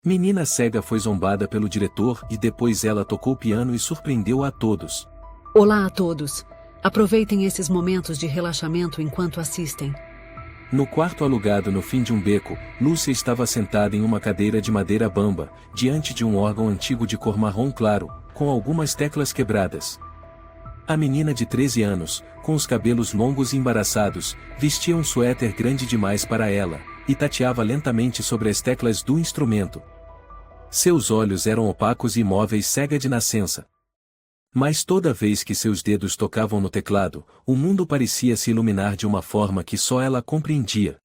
Menina cega foi zombada pelo diretor e depois ela tocou piano e surpreendeu a todos. Olá a todos. Aproveitem esses momentos de relaxamento enquanto assistem. No quarto alugado no fim de um beco, Lúcia estava sentada em uma cadeira de madeira bamba, diante de um órgão antigo de cor marrom claro, com algumas teclas quebradas. A menina de 13 anos, com os cabelos longos e embaraçados, vestia um suéter grande demais para ela, e tateava lentamente sobre as teclas do instrumento. Seus olhos eram opacos e imóveis, cega de nascença. Mas toda vez que seus dedos tocavam no teclado, o mundo parecia se iluminar de uma forma que só ela compreendia.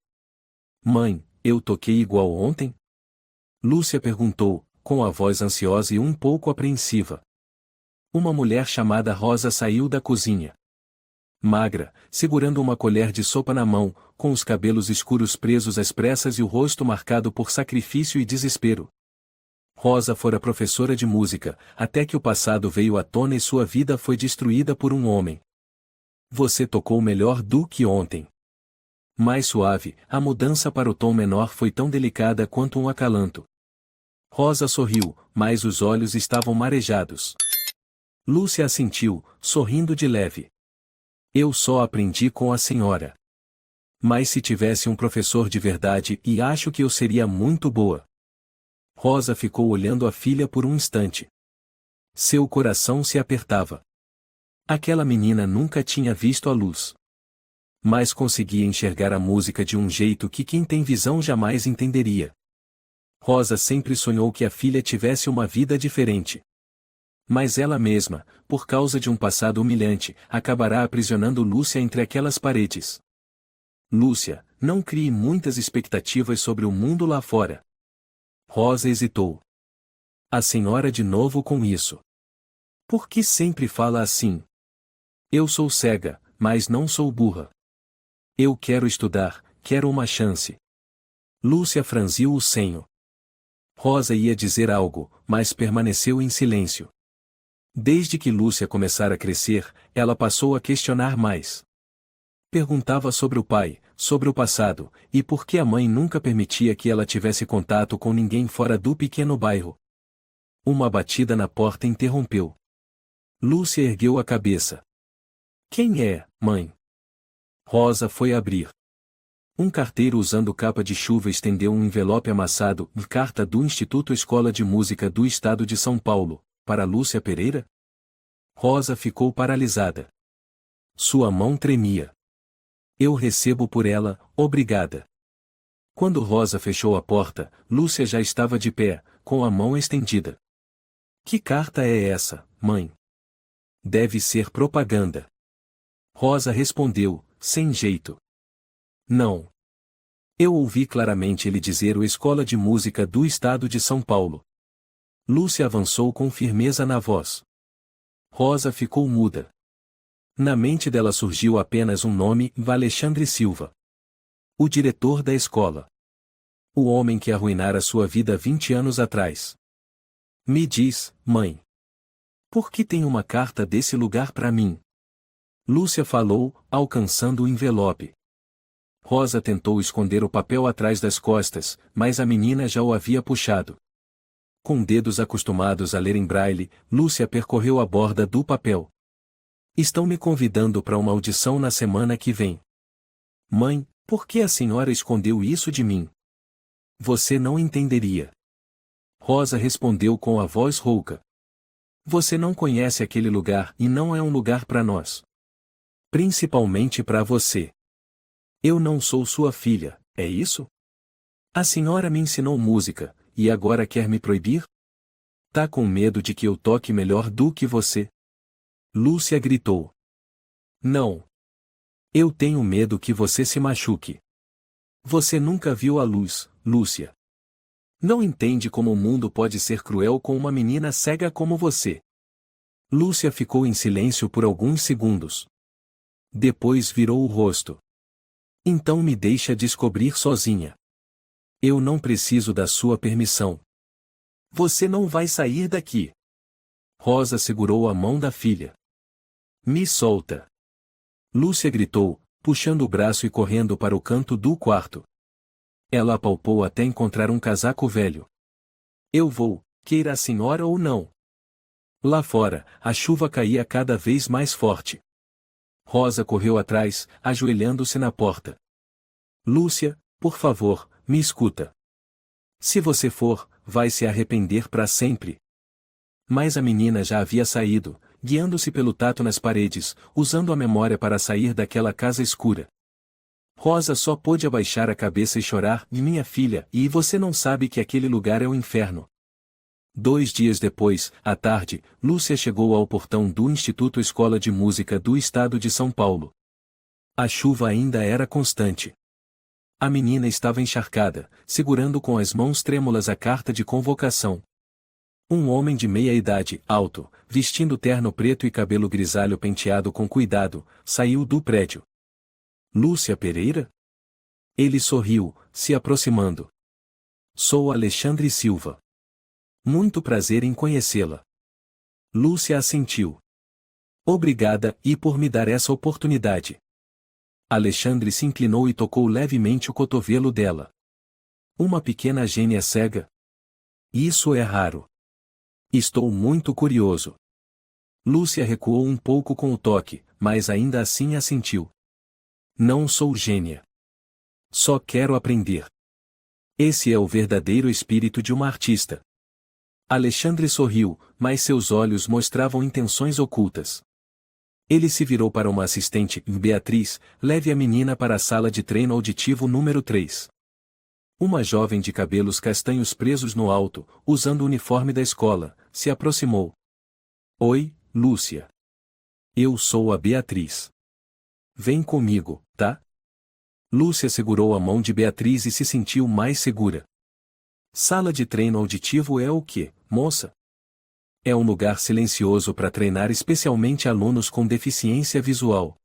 Mãe, eu toquei igual ontem? Lúcia perguntou, com a voz ansiosa e um pouco apreensiva. Uma mulher chamada Rosa saiu da cozinha. Magra, segurando uma colher de sopa na mão, com os cabelos escuros presos às pressas e o rosto marcado por sacrifício e desespero. Rosa fora professora de música, até que o passado veio à tona e sua vida foi destruída por um homem. Você tocou melhor do que ontem. Mais suave, a mudança para o tom menor foi tão delicada quanto um acalanto. Rosa sorriu, mas os olhos estavam marejados. Lúcia assentiu, sorrindo de leve. Eu só aprendi com a senhora. Mas se tivesse um professor de verdade, e acho que eu seria muito boa. Rosa ficou olhando a filha por um instante. Seu coração se apertava. Aquela menina nunca tinha visto a luz. Mas conseguia enxergar a música de um jeito que quem tem visão jamais entenderia. Rosa sempre sonhou que a filha tivesse uma vida diferente. Mas ela mesma, por causa de um passado humilhante, acabará aprisionando Lúcia entre aquelas paredes. Lúcia, não crie muitas expectativas sobre o mundo lá fora. Rosa hesitou. A senhora de novo com isso. Por que sempre fala assim? Eu sou cega, mas não sou burra. Eu quero estudar, quero uma chance. Lúcia franziu o senho. Rosa ia dizer algo, mas permaneceu em silêncio. Desde que Lúcia começara a crescer, ela passou a questionar mais. Perguntava sobre o pai, sobre o passado, e por que a mãe nunca permitia que ela tivesse contato com ninguém fora do pequeno bairro. Uma batida na porta interrompeu. Lúcia ergueu a cabeça. Quem é, mãe? Rosa foi abrir. Um carteiro usando capa de chuva estendeu um envelope amassado, carta do Instituto Escola de Música do Estado de São Paulo, para Lúcia Pereira? Rosa ficou paralisada. Sua mão tremia. Eu recebo por ela, obrigada. Quando Rosa fechou a porta, Lúcia já estava de pé, com a mão estendida. Que carta é essa, mãe? Deve ser propaganda. Rosa respondeu, sem jeito. Não. Eu ouvi claramente ele dizer o Escola de Música do Estado de São Paulo. Lúcia avançou com firmeza na voz. Rosa ficou muda. Na mente dela surgiu apenas um nome, Alexandre Silva. O diretor da escola. O homem que arruinara sua vida 20 anos atrás. Me diz, mãe. Por que tem uma carta desse lugar para mim? Lúcia falou, alcançando o envelope. Rosa tentou esconder o papel atrás das costas, mas a menina já o havia puxado. Com dedos acostumados a ler em braille, Lúcia percorreu a borda do papel. Estão me convidando para uma audição na semana que vem. Mãe, por que a senhora escondeu isso de mim? Você não entenderia. Rosa respondeu com a voz rouca. Você não conhece aquele lugar e não é um lugar para nós. Principalmente para você. Eu não sou sua filha, é isso? A senhora me ensinou música, e agora quer me proibir? Tá com medo de que eu toque melhor do que você? Lúcia gritou. Não. Eu tenho medo que você se machuque. Você nunca viu a luz, Lúcia. Não entende como o mundo pode ser cruel com uma menina cega como você. Lúcia ficou em silêncio por alguns segundos. Depois virou o rosto. Então me deixa descobrir sozinha. Eu não preciso da sua permissão. Você não vai sair daqui. Rosa segurou a mão da filha. Me solta. Lúcia gritou, puxando o braço e correndo para o canto do quarto. Ela apalpou até encontrar um casaco velho. Eu vou, queira a senhora ou não. Lá fora, a chuva caía cada vez mais forte. Rosa correu atrás, ajoelhando-se na porta. Lúcia, por favor, me escuta. Se você for, vai se arrepender para sempre. Mas a menina já havia saído, guiando-se pelo tato nas paredes, usando a memória para sair daquela casa escura. Rosa só pôde abaixar a cabeça e chorar, minha filha, e você não sabe que aquele lugar é o inferno. 2 dias depois, à tarde, Lúcia chegou ao portão do Instituto Escola de Música do Estado de São Paulo. A chuva ainda era constante. A menina estava encharcada, segurando com as mãos trêmulas a carta de convocação. Um homem de meia idade, alto, vestindo terno preto e cabelo grisalho penteado com cuidado, saiu do prédio. Lúcia Pereira? Ele sorriu, se aproximando. Sou Alexandre Silva. Muito prazer em conhecê-la. Lúcia assentiu. Obrigada, e por me dar essa oportunidade. Alexandre se inclinou e tocou levemente o cotovelo dela. Uma pequena gênia cega? Isso é raro. Estou muito curioso. Lúcia recuou um pouco com o toque, mas ainda assim assentiu. Não sou gênia. Só quero aprender. Esse é o verdadeiro espírito de uma artista. Alexandre sorriu, mas seus olhos mostravam intenções ocultas. Ele se virou para uma assistente, Beatriz, leve a menina para a sala de treino auditivo número 3. Uma jovem de cabelos castanhos presos no alto, usando o uniforme da escola, se aproximou. Oi, Lúcia. Eu sou a Beatriz. Vem comigo, tá? Lúcia segurou a mão de Beatriz e se sentiu mais segura. Sala de treino auditivo é o quê, moça? É um lugar silencioso para treinar especialmente alunos com deficiência visual.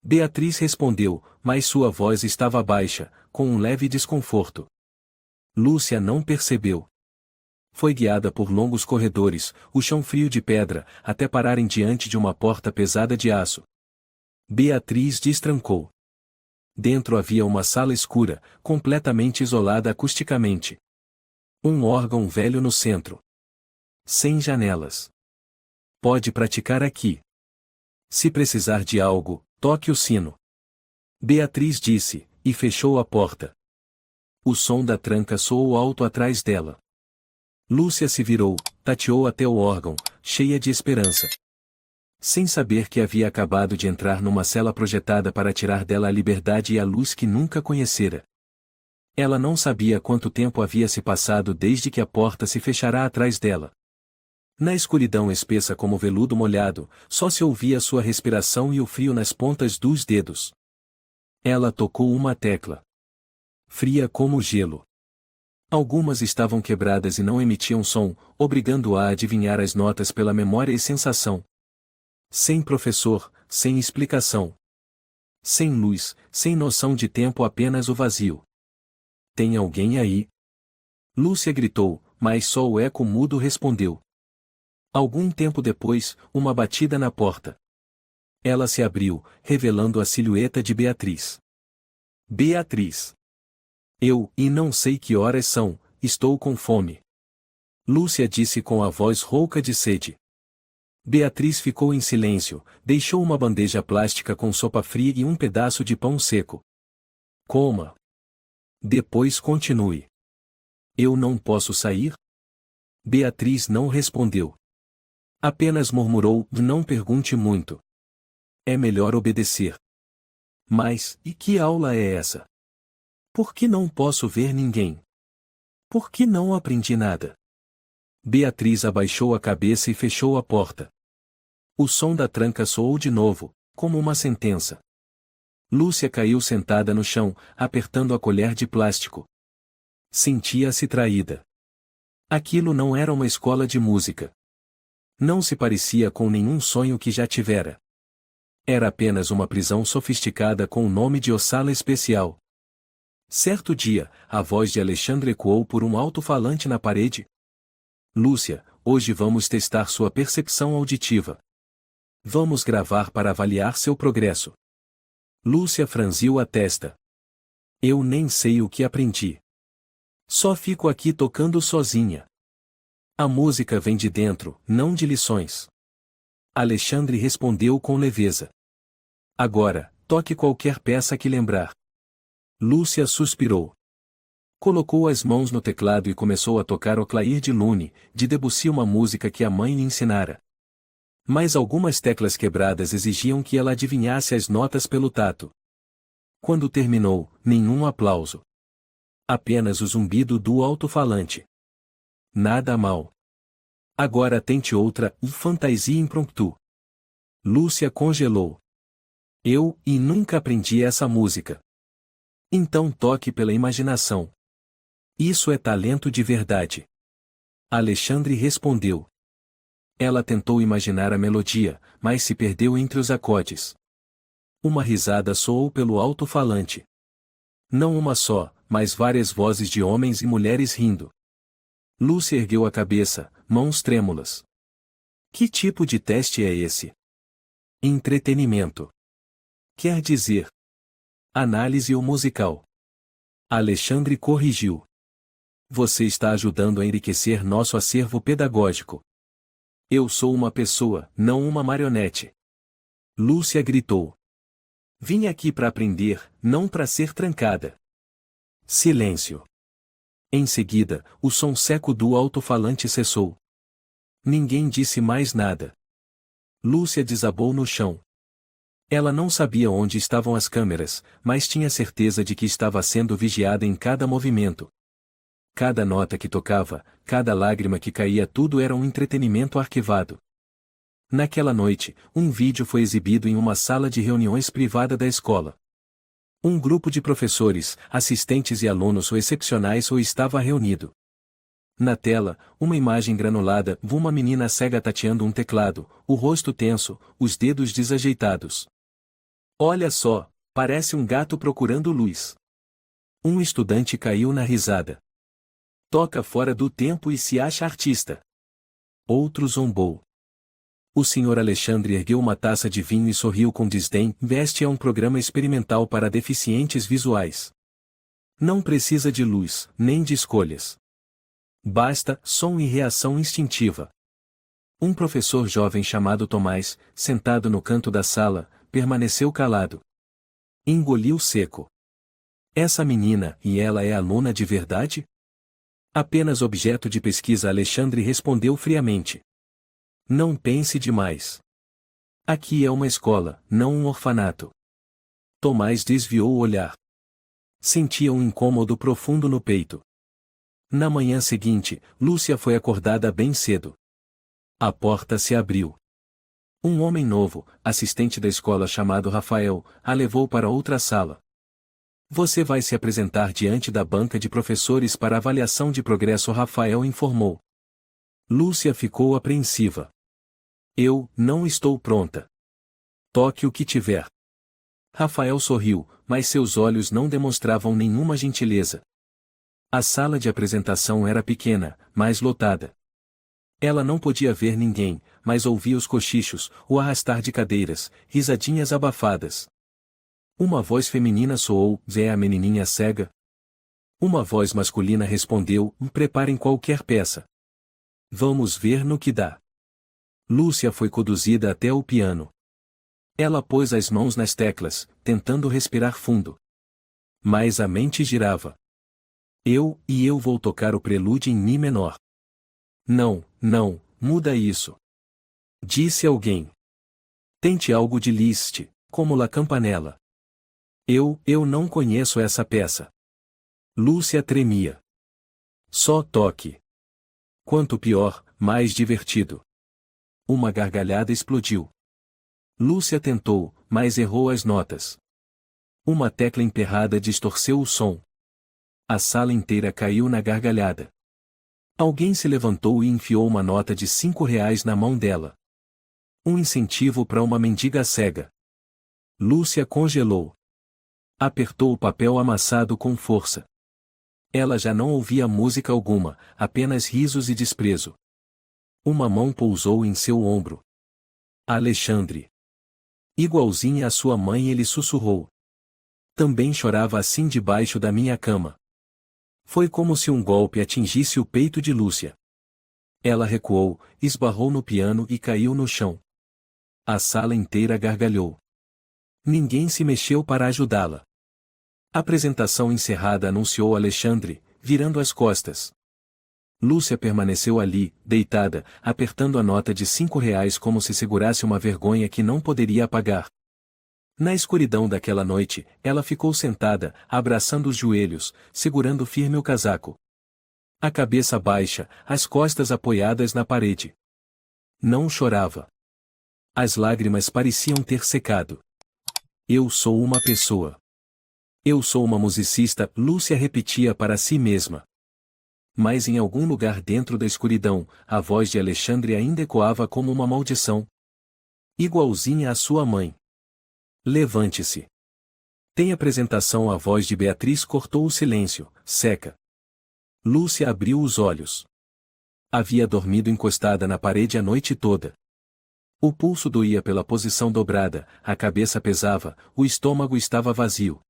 Beatriz respondeu, mas sua voz estava baixa, com um leve desconforto. Lúcia não percebeu. Foi guiada por longos corredores, o chão frio de pedra, até pararem diante de uma porta pesada de aço. Beatriz destrancou. Dentro havia uma sala escura, completamente isolada acusticamente. Um órgão velho no centro. Sem janelas. Pode praticar aqui. Se precisar de algo, toque o sino. Beatriz disse, e fechou a porta. O som da tranca soou alto atrás dela. Lúcia se virou, tateou até o órgão, cheia de esperança. Sem saber que havia acabado de entrar numa cela projetada para tirar dela a liberdade e a luz que nunca conhecera. Ela não sabia quanto tempo havia se passado desde que a porta se fechara atrás dela. Na escuridão espessa como veludo molhado, só se ouvia sua respiração e o frio nas pontas dos dedos. Ela tocou uma tecla. Fria como gelo. Algumas estavam quebradas e não emitiam som, obrigando-a a adivinhar as notas pela memória e sensação. Sem professor, sem explicação. Sem luz, sem noção de tempo, apenas o vazio. Tem alguém aí? Lúcia gritou, mas só o eco mudo respondeu. Algum tempo depois, uma batida na porta. Ela se abriu, revelando a silhueta de Beatriz. Beatriz. E não sei que horas são, estou com fome. Lúcia disse com a voz rouca de sede. Beatriz ficou em silêncio, deixou uma bandeja plástica com sopa fria e um pedaço de pão seco. Coma. Depois continue. Eu não posso sair? Beatriz não respondeu. Apenas murmurou, não pergunte muito. É melhor obedecer. Mas, e que aula é essa? Por que não posso ver ninguém? Por que não aprendi nada? Beatriz abaixou a cabeça e fechou a porta. O som da tranca soou de novo, como uma sentença. Lúcia caiu sentada no chão, apertando a colher de plástico. Sentia-se traída. Aquilo não era uma escola de música. Não se parecia com nenhum sonho que já tivera. Era apenas uma prisão sofisticada com o nome de sala especial. Certo dia, a voz de Alexandre ecoou por um alto-falante na parede. Lúcia, hoje vamos testar sua percepção auditiva. Vamos gravar para avaliar seu progresso. Lúcia franziu a testa. Eu nem sei o que aprendi. Só fico aqui tocando sozinha. A música vem de dentro, não de lições. Alexandre respondeu com leveza. Agora, toque qualquer peça que lembrar. Lúcia suspirou. Colocou as mãos no teclado e começou a tocar O Clair de Lune, de Debussy, uma música que a mãe lhe ensinara. Mas algumas teclas quebradas exigiam que ela adivinhasse as notas pelo tato. Quando terminou, nenhum aplauso. Apenas o zumbido do alto-falante. Nada mal. Agora tente outra, Fantasie impromptu. Lúcia congelou. E nunca aprendi essa música. Então toque pela imaginação. Isso é talento de verdade. Alexandre respondeu. Ela tentou imaginar a melodia, mas se perdeu entre os acordes. Uma risada soou pelo alto-falante. Não uma só, mas várias vozes de homens e mulheres rindo. Lúcia ergueu a cabeça, mãos trêmulas. Que tipo de teste é esse? Entretenimento. Quer dizer, análise ou musical. Alexandre corrigiu. Você está ajudando a enriquecer nosso acervo pedagógico. Eu sou uma pessoa, não uma marionete. Lúcia gritou. Vim aqui para aprender, não para ser trancada. Silêncio. Em seguida, o som seco do alto-falante cessou. Ninguém disse mais nada. Lúcia desabou no chão. Ela não sabia onde estavam as câmeras, mas tinha certeza de que estava sendo vigiada em cada movimento. Cada nota que tocava, cada lágrima que caía, tudo era um entretenimento arquivado. Naquela noite, um vídeo foi exibido em uma sala de reuniões privada da escola. Um grupo de professores, assistentes e alunos excepcionais estava reunido. Na tela, uma imagem granulada, uma menina cega tateando um teclado, o rosto tenso, os dedos desajeitados. Olha só, parece um gato procurando luz. Um estudante caiu na risada. Toca fora do tempo e se acha artista. Outro zombou. O senhor Alexandre ergueu uma taça de vinho e sorriu com desdém. Este é um programa experimental para deficientes visuais. Não precisa de luz, nem de escolhas. Basta som e reação instintiva. Um professor jovem chamado Tomás, sentado no canto da sala, permaneceu calado. Engoliu seco. Essa menina, e ela é aluna de verdade? Apenas objeto de pesquisa, Alexandre respondeu friamente. Não pense demais. Aqui é uma escola, não um orfanato. Tomás desviou o olhar. Sentia um incômodo profundo no peito. Na manhã seguinte, Lúcia foi acordada bem cedo. A porta se abriu. Um homem novo, assistente da escola chamado Rafael, a levou para outra sala. Você vai se apresentar diante da banca de professores para avaliação de progresso, Rafael informou. Lúcia ficou apreensiva. Eu não estou pronta. Toque o que tiver. Rafael sorriu, mas seus olhos não demonstravam nenhuma gentileza. A sala de apresentação era pequena, mas lotada. Ela não podia ver ninguém, mas ouvia os cochichos, o arrastar de cadeiras, risadinhas abafadas. Uma voz feminina soou: "É a menininha cega?" Uma voz masculina respondeu: "Preparem qualquer peça. Vamos ver no que dá." Lúcia foi conduzida até o piano. Ela pôs as mãos nas teclas, tentando respirar fundo. Mas a mente girava. Eu vou tocar o prelúdio em Mi menor. Não, muda isso. Disse alguém. Tente algo de Liszt, como La Campanella. Eu não conheço essa peça. Lúcia tremia. Só toque. Quanto pior, mais divertido. Uma gargalhada explodiu. Lúcia tentou, mas errou as notas. Uma tecla emperrada distorceu o som. A sala inteira caiu na gargalhada. Alguém se levantou e enfiou uma nota de R$ 5 na mão dela. Um incentivo para uma mendiga cega. Lúcia congelou. Apertou o papel amassado com força. Ela já não ouvia música alguma, apenas risos e desprezo. Uma mão pousou em seu ombro. Alexandre. Igualzinha à sua mãe, ele sussurrou. Também chorava assim debaixo da minha cama. Foi como se um golpe atingisse o peito de Lúcia. Ela recuou, esbarrou no piano e caiu no chão. A sala inteira gargalhou. Ninguém se mexeu para ajudá-la. Apresentação encerrada, anunciou Alexandre, virando as costas. Lúcia permaneceu ali, deitada, apertando a nota de R$ 5 como se segurasse uma vergonha que não poderia apagar. Na escuridão daquela noite, ela ficou sentada, abraçando os joelhos, segurando firme o casaco. A cabeça baixa, as costas apoiadas na parede. Não chorava. As lágrimas pareciam ter secado. Eu sou uma pessoa. Eu sou uma musicista, Lúcia repetia para si mesma. Mas em algum lugar dentro da escuridão, a voz de Alexandre ainda ecoava como uma maldição. Igualzinha à sua mãe. Levante-se. Tem apresentação. A voz de Beatriz cortou o silêncio, seca. Lúcia abriu os olhos. Havia dormido encostada na parede a noite toda. O pulso doía pela posição dobrada, a cabeça pesava, o estômago estava vazio.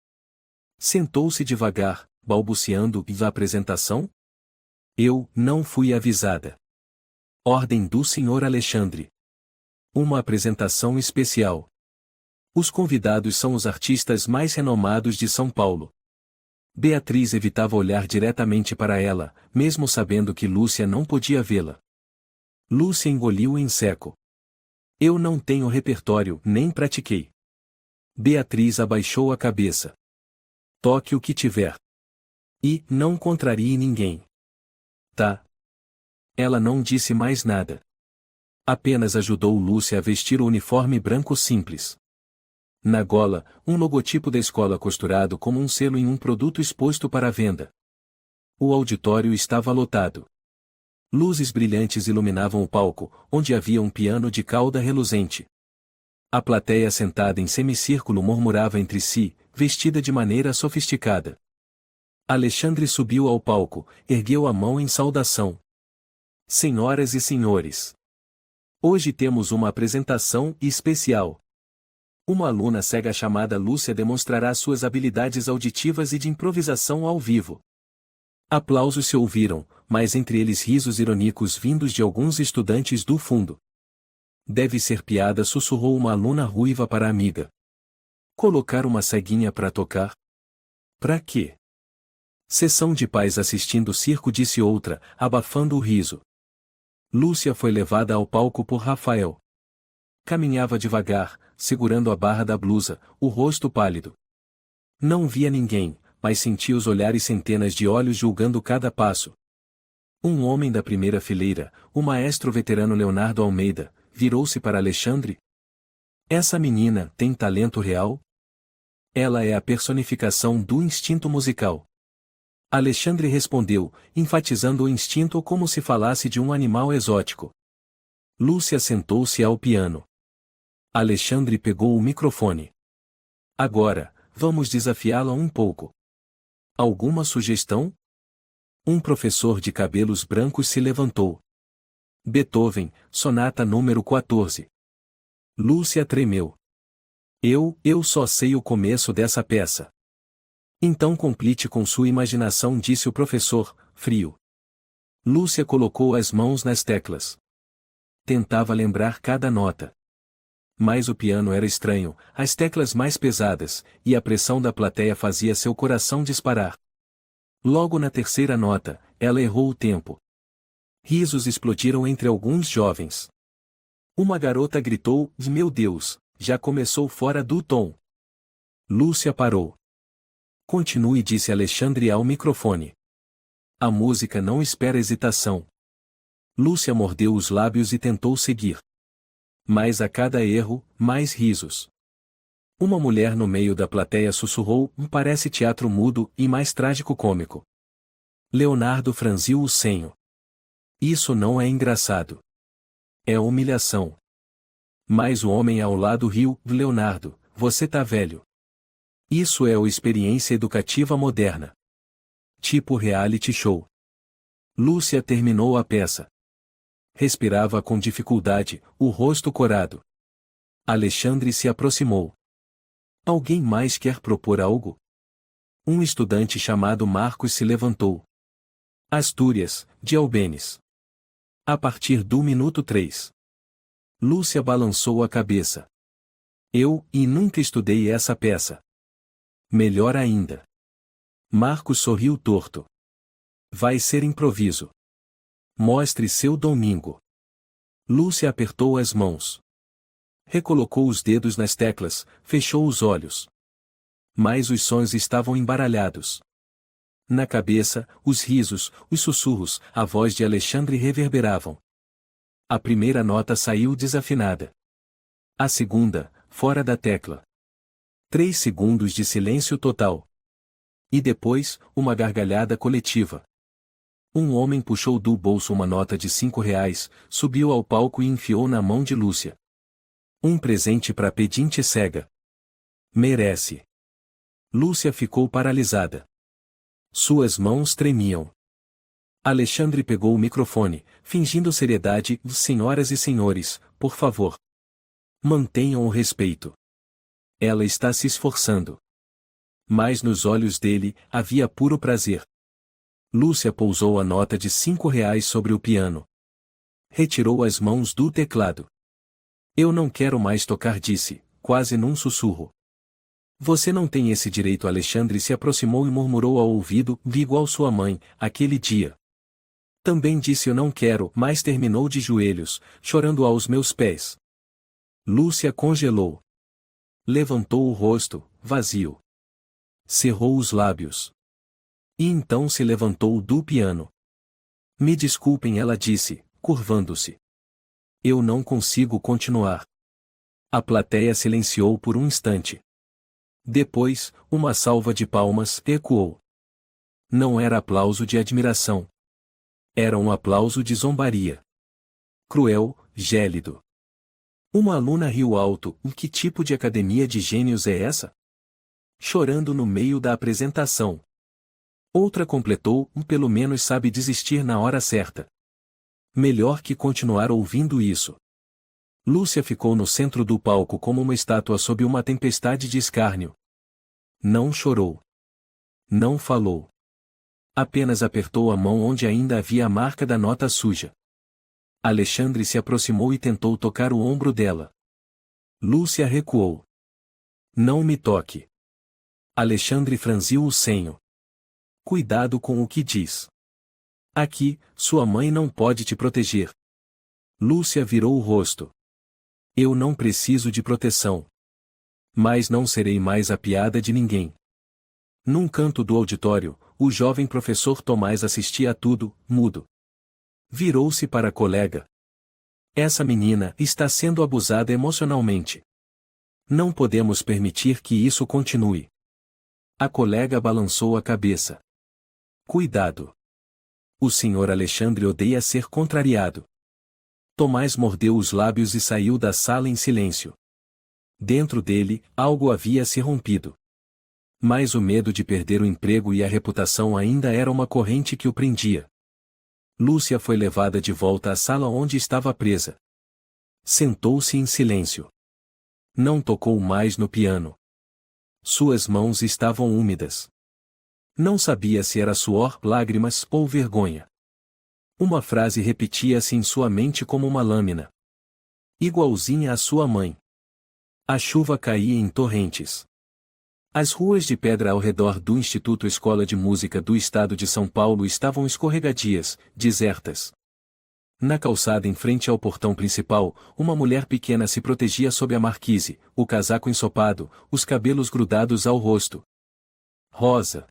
Sentou-se devagar, balbuciando: "E a apresentação? Eu não fui avisada. Ordem do Sr. Alexandre. Uma apresentação especial. Os convidados são os artistas mais renomados de São Paulo." Beatriz evitava olhar diretamente para ela, mesmo sabendo que Lúcia não podia vê-la. Lúcia engoliu em seco. "Eu não tenho repertório, nem pratiquei." Beatriz abaixou a cabeça. "Toque o que tiver. E não contrarie ninguém. Tá?" Ela não disse mais nada. Apenas ajudou Lúcia a vestir o uniforme branco simples. Na gola, um logotipo da escola costurado como um selo em um produto exposto para venda. O auditório estava lotado. Luzes brilhantes iluminavam o palco, onde havia um piano de cauda reluzente. A plateia sentada em semicírculo murmurava entre si, vestida de maneira sofisticada. Alexandre subiu ao palco, ergueu a mão em saudação. "Senhoras e senhores, hoje temos uma apresentação especial. Uma aluna cega chamada Lúcia demonstrará suas habilidades auditivas e de improvisação ao vivo." Aplausos se ouviram, mas entre eles risos irônicos vindos de alguns estudantes do fundo. "Deve ser piada", sussurrou uma aluna ruiva para a amiga. "Colocar uma ceguinha para tocar? Pra quê?" "Sessão de pais assistindo circo", disse outra, abafando o riso. Lúcia foi levada ao palco por Rafael. Caminhava devagar, segurando a barra da blusa, o rosto pálido. Não via ninguém, mas sentia os olhares, centenas de olhos julgando cada passo. Um homem da primeira fileira, o maestro veterano Leonardo Almeida, virou-se para Alexandre. "Essa menina tem talento real? Ela é a personificação do instinto musical." Alexandre respondeu, enfatizando o instinto como se falasse de um animal exótico. Lúcia sentou-se ao piano. Alexandre pegou o microfone. "Agora, vamos desafiá-la um pouco. Alguma sugestão?" Um professor de cabelos brancos se levantou. "Beethoven, sonata número 14. Lúcia tremeu. Eu só sei o começo dessa peça." "Então complete com sua imaginação", disse o professor, frio. Lúcia colocou as mãos nas teclas. Tentava lembrar cada nota. Mas o piano era estranho, as teclas mais pesadas, e a pressão da plateia fazia seu coração disparar. Logo na terceira nota, ela errou o tempo. Risos explodiram entre alguns jovens. Uma garota gritou: "Meu Deus, já começou fora do tom." Lúcia parou. "Continue", disse Alexandre ao microfone. "A música não espera hesitação." Lúcia mordeu os lábios e tentou seguir. Mas a cada erro, mais risos. Uma mulher no meio da plateia sussurrou: "Parece teatro mudo e mais trágico-cômico." Leonardo franziu o senho. "Isso não é engraçado. É humilhação." Mas o homem ao lado riu: "Leonardo, você tá velho. Isso é a experiência educativa moderna. Tipo reality show." Lúcia terminou a peça. Respirava com dificuldade, o rosto corado. Alexandre se aproximou. "Alguém mais quer propor algo?" Um estudante chamado Marcos se levantou. "Astúrias, de Albêniz." A partir do minuto 3. Lúcia balançou a cabeça. E nunca estudei essa peça. Melhor ainda. Marcos sorriu torto. Vai ser improviso. Mostre seu domingo. Lúcia apertou as mãos. Recolocou os dedos nas teclas, fechou os olhos. Mas os sons estavam embaralhados. Na cabeça, os risos, os sussurros, a voz de Alexandre reverberavam. A primeira nota saiu desafinada. A segunda, fora da tecla. 3 segundos de silêncio total. E depois, uma gargalhada coletiva. Um homem puxou do bolso uma nota de R$ 5, subiu ao palco e enfiou na mão de Lúcia. Um presente para pedinte cega. Merece. Lúcia ficou paralisada. Suas mãos tremiam. Alexandre pegou o microfone, fingindo seriedade. Senhoras e senhores, por favor. Mantenham o respeito. Ela está se esforçando. Mas nos olhos dele, havia puro prazer. Lúcia pousou a nota de R$ 5 sobre o piano. Retirou as mãos do teclado. Eu não quero mais tocar, disse, quase num sussurro. Você não tem esse direito. Alexandre se aproximou e murmurou ao ouvido, igual sua mãe, aquele dia. Também disse eu não quero, mas terminou de joelhos, chorando aos meus pés. Lúcia congelou. Levantou o rosto, vazio. Cerrou os lábios. E então se levantou do piano. Me desculpem, ela disse, curvando-se. Eu não consigo continuar. A plateia silenciou por um instante. Depois, uma salva de palmas ecoou. Não era aplauso de admiração. Era um aplauso de zombaria. Cruel, gélido. Uma aluna riu alto. Que tipo de academia de gênios é essa? Chorando no meio da apresentação. Outra completou, pelo menos sabe desistir na hora certa. Melhor que continuar ouvindo isso. Lúcia ficou no centro do palco como uma estátua sob uma tempestade de escárnio. Não chorou. Não falou. Apenas apertou a mão onde ainda havia a marca da nota suja. Alexandre se aproximou e tentou tocar o ombro dela. Lúcia recuou. Não me toque. Alexandre franziu o senho. Cuidado com o que diz. Aqui, sua mãe não pode te proteger. Lúcia virou o rosto. Eu não preciso de proteção. Mas não serei mais a piada de ninguém. Num canto do auditório, o jovem professor Tomás assistia a tudo, mudo. Virou-se para a colega. Essa menina está sendo abusada emocionalmente. Não podemos permitir que isso continue. A colega balançou a cabeça. Cuidado. O senhor Alexandre odeia ser contrariado. Tomás mordeu os lábios e saiu da sala em silêncio. Dentro dele, algo havia se rompido. Mas o medo de perder o emprego e a reputação ainda era uma corrente que o prendia. Lúcia foi levada de volta à sala onde estava presa. Sentou-se em silêncio. Não tocou mais no piano. Suas mãos estavam úmidas. Não sabia se era suor, lágrimas ou vergonha. Uma frase repetia-se em sua mente como uma lâmina. Igualzinha à sua mãe. A chuva caía em torrentes. As ruas de pedra ao redor do Instituto Escola de Música do Estado de São Paulo estavam escorregadias, desertas. Na calçada em frente ao portão principal, uma mulher pequena se protegia sob a marquise, o casaco ensopado, os cabelos grudados ao rosto. Rosa.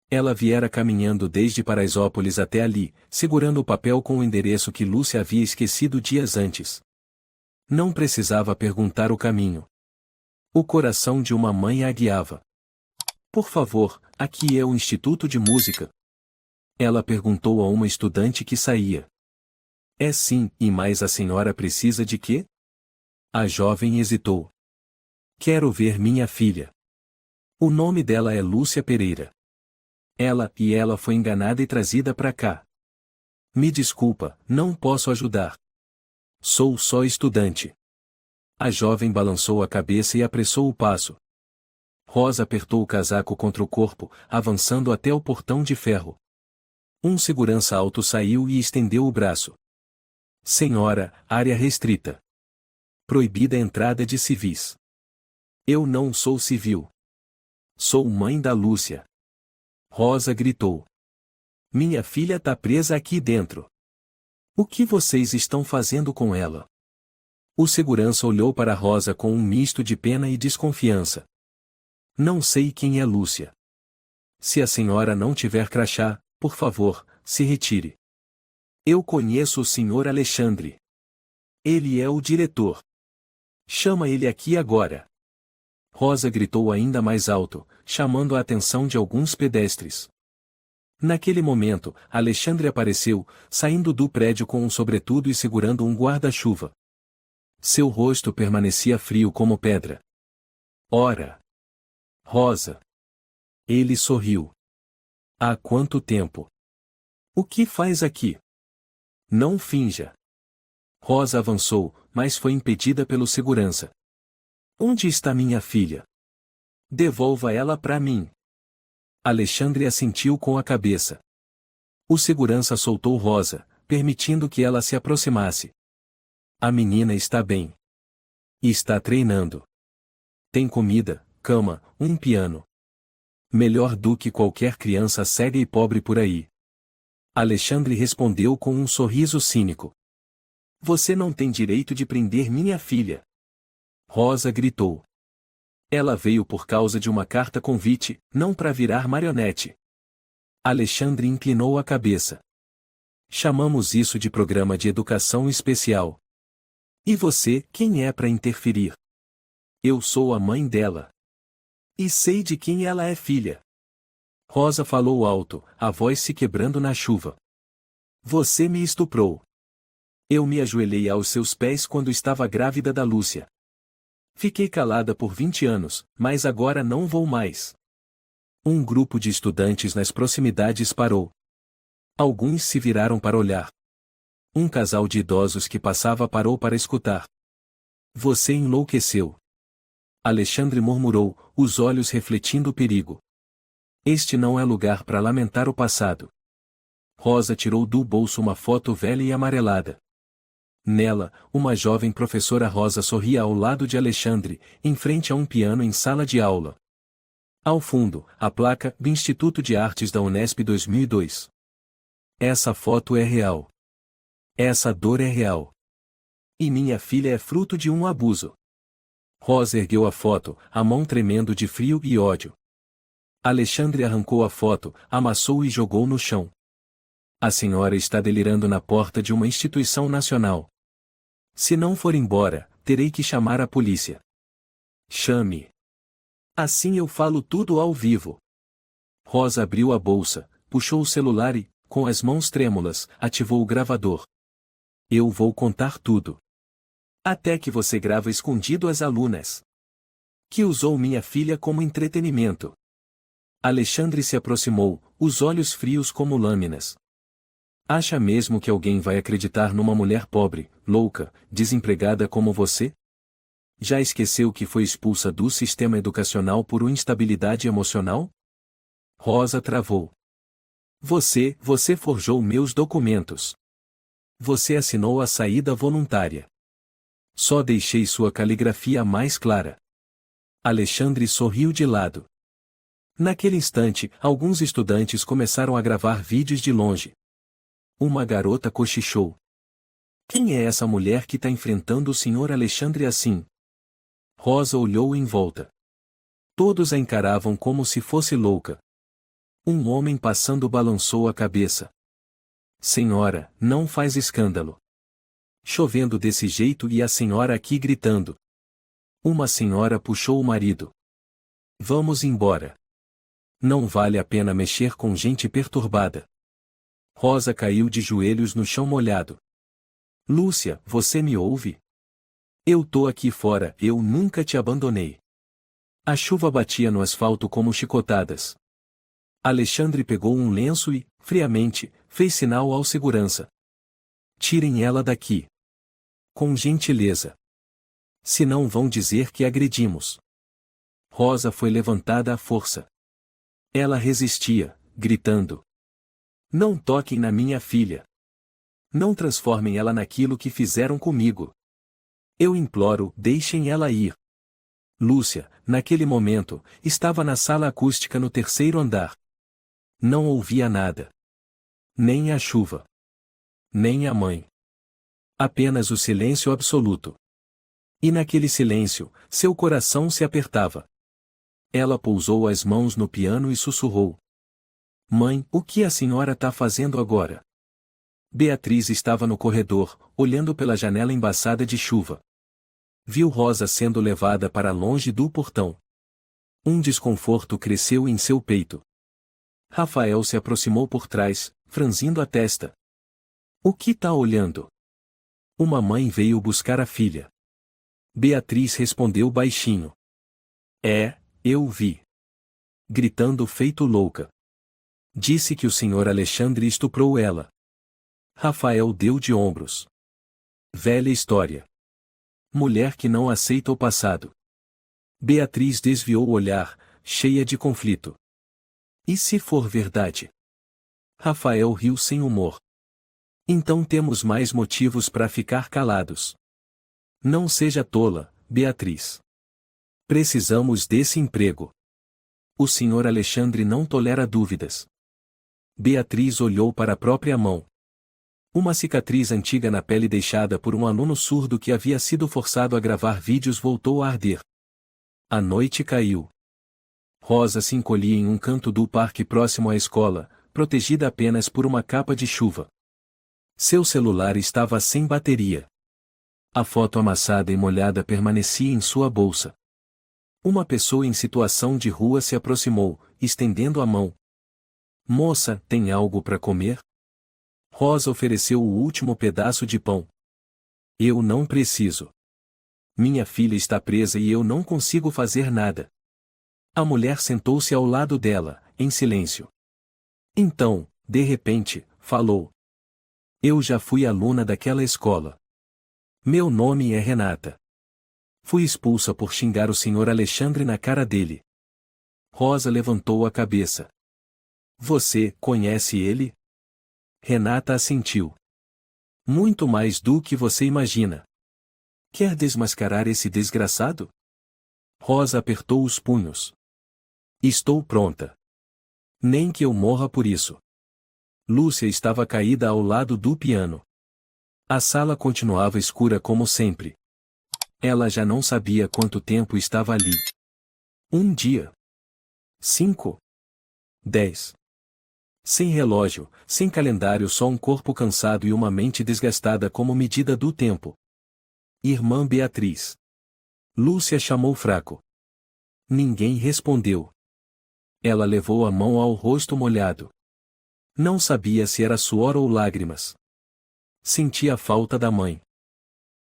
Ela viera caminhando desde Paraisópolis até ali, segurando o papel com o endereço que Lúcia havia esquecido dias antes. Não precisava perguntar o caminho. O coração de uma mãe a guiava. Por favor, aqui é o Instituto de Música? Ela perguntou a uma estudante que saía. É sim, e mais a senhora precisa de quê? A jovem hesitou. Quero ver minha filha. O nome dela é Lúcia Pereira. Ela foi enganada e trazida para cá. Me desculpa, não posso ajudar. Sou só estudante. A jovem balançou a cabeça e apressou o passo. Rosa apertou o casaco contra o corpo, avançando até o portão de ferro. Um segurança alto saiu e estendeu o braço. Senhora, área restrita. Proibida a entrada de civis. Eu não sou civil. Sou mãe da Lúcia. Rosa gritou. Minha filha tá presa aqui dentro. O que vocês estão fazendo com ela? O segurança olhou para Rosa com um misto de pena e desconfiança. Não sei quem é Lúcia. Se a senhora não tiver crachá, por favor, se retire. Eu conheço o senhor Alexandre. Ele é o diretor. Chama ele aqui agora. Rosa gritou ainda mais alto, chamando a atenção de alguns pedestres. Naquele momento, Alexandre apareceu, saindo do prédio com um sobretudo e segurando um guarda-chuva. Seu rosto permanecia frio como pedra. Ora! Rosa! Ele sorriu. Há quanto tempo? O que faz aqui? Não finja. Rosa avançou, mas foi impedida pelo segurança. Onde está minha filha? Devolva ela para mim. Alexandre assentiu com a cabeça. O segurança soltou Rosa, permitindo que ela se aproximasse. A menina está bem. Está treinando. Tem comida, cama, um piano. Melhor do que qualquer criança cega e pobre por aí. Alexandre respondeu com um sorriso cínico. Você não tem direito de prender minha filha. Rosa gritou. Ela veio por causa de uma carta convite, não para virar marionete. Alexandre inclinou a cabeça. Chamamos isso de programa de educação especial. E você, quem é para interferir? Eu sou a mãe dela. E sei de quem ela é filha. Rosa falou alto, a voz se quebrando na chuva. Você me estuprou. Eu me ajoelhei aos seus pés quando estava grávida da Lúcia. Fiquei calada por 20 anos, mas agora não vou mais. Um grupo de estudantes nas proximidades parou. Alguns se viraram para olhar. Um casal de idosos que passava parou para escutar. Você enlouqueceu. Alexandre murmurou, os olhos refletindo o perigo. Este não é lugar para lamentar o passado. Rosa tirou do bolso uma foto velha e amarelada. Nela, uma jovem professora Rosa sorria ao lado de Alexandre, em frente a um piano em sala de aula. Ao fundo, a placa do Instituto de Artes da Unesp 2002. Essa foto é real. Essa dor é real. E minha filha é fruto de um abuso. Rosa ergueu a foto, a mão tremendo de frio e ódio. Alexandre arrancou a foto, amassou e jogou no chão. A senhora está delirando na porta de uma instituição nacional. Se não for embora, terei que chamar a polícia. Chame. Assim eu falo tudo ao vivo. Rosa abriu a bolsa, puxou o celular e, com as mãos trêmulas, ativou o gravador. Eu vou contar tudo. Até que você grava escondido as alunas. Que usou minha filha como entretenimento. Alexandre se aproximou, os olhos frios como lâminas. Acha mesmo que alguém vai acreditar numa mulher pobre, louca, desempregada como você? Já esqueceu que foi expulsa do sistema educacional por uma instabilidade emocional? Rosa travou. Você forjou meus documentos. Você assinou a saída voluntária. Só deixei sua caligrafia mais clara. Alexandre sorriu de lado. Naquele instante, alguns estudantes começaram a gravar vídeos de longe. Uma garota cochichou. Quem é essa mulher que está enfrentando o senhor Alexandre assim? Rosa olhou em volta. Todos a encaravam como se fosse louca. Um homem passando balançou a cabeça. Senhora, não faz escândalo. Chovendo desse jeito e a senhora aqui gritando. Uma senhora puxou o marido. Vamos embora. Não vale a pena mexer com gente perturbada. Rosa caiu de joelhos no chão molhado. Lúcia, você me ouve? Eu tô aqui fora, eu nunca te abandonei. A chuva batia no asfalto como chicotadas. Alexandre pegou um lenço e, friamente, fez sinal ao segurança. Tirem ela daqui. Com gentileza. Senão vão dizer que agredimos. Rosa foi levantada à força. Ela resistia, gritando. Não toquem na minha filha. Não transformem ela naquilo que fizeram comigo. Eu imploro, deixem ela ir. Lúcia, naquele momento, estava na sala acústica no terceiro andar. Não ouvia nada. Nem a chuva. Nem a mãe. Apenas o silêncio absoluto. E naquele silêncio, seu coração se apertava. Ela pousou as mãos no piano e sussurrou: Mãe, o que a senhora está fazendo agora? Beatriz estava no corredor, olhando pela janela embaçada de chuva. Viu Rosa sendo levada para longe do portão. Um desconforto cresceu em seu peito. Rafael se aproximou por trás, franzindo a testa. O que tá olhando? Uma mãe veio buscar a filha. Beatriz respondeu baixinho. Eu vi. Gritando feito louca. Disse que o senhor Alexandre estuprou ela. Rafael deu de ombros. Velha história. Mulher que não aceita o passado. Beatriz desviou o olhar, cheia de conflito. E se for verdade? Rafael riu sem humor. Então temos mais motivos para ficar calados. Não seja tola, Beatriz. Precisamos desse emprego. O senhor Alexandre não tolera dúvidas. Beatriz olhou para a própria mão. Uma cicatriz antiga na pele deixada por um aluno surdo que havia sido forçado a gravar vídeos voltou a arder. A noite caiu. Rosa se encolhia em um canto do parque próximo à escola, protegida apenas por uma capa de chuva. Seu celular estava sem bateria. A foto amassada e molhada permanecia em sua bolsa. Uma pessoa em situação de rua se aproximou, estendendo a mão. Moça, tem algo para comer? Rosa ofereceu o último pedaço de pão. Eu não preciso. Minha filha está presa e eu não consigo fazer nada. A mulher sentou-se ao lado dela, em silêncio. Então, de repente, falou. Eu já fui aluna daquela escola. Meu nome é Renata. Fui expulsa por xingar o senhor Alexandre na cara dele. Rosa levantou a cabeça. Você conhece ele? Renata assentiu. Muito mais do que você imagina. Quer desmascarar esse desgraçado? Rosa apertou os punhos. Estou pronta. Nem que eu morra por isso. Lúcia estava caída ao lado do piano. A sala continuava escura como sempre. Ela já não sabia quanto tempo estava ali. 1 dia. 5. 10. Sem relógio, sem calendário, só um corpo cansado e uma mente desgastada como medida do tempo. Irmã Beatriz. Lúcia chamou fraco. Ninguém respondeu. Ela levou a mão ao rosto molhado. Não sabia se era suor ou lágrimas. Sentia a falta da mãe.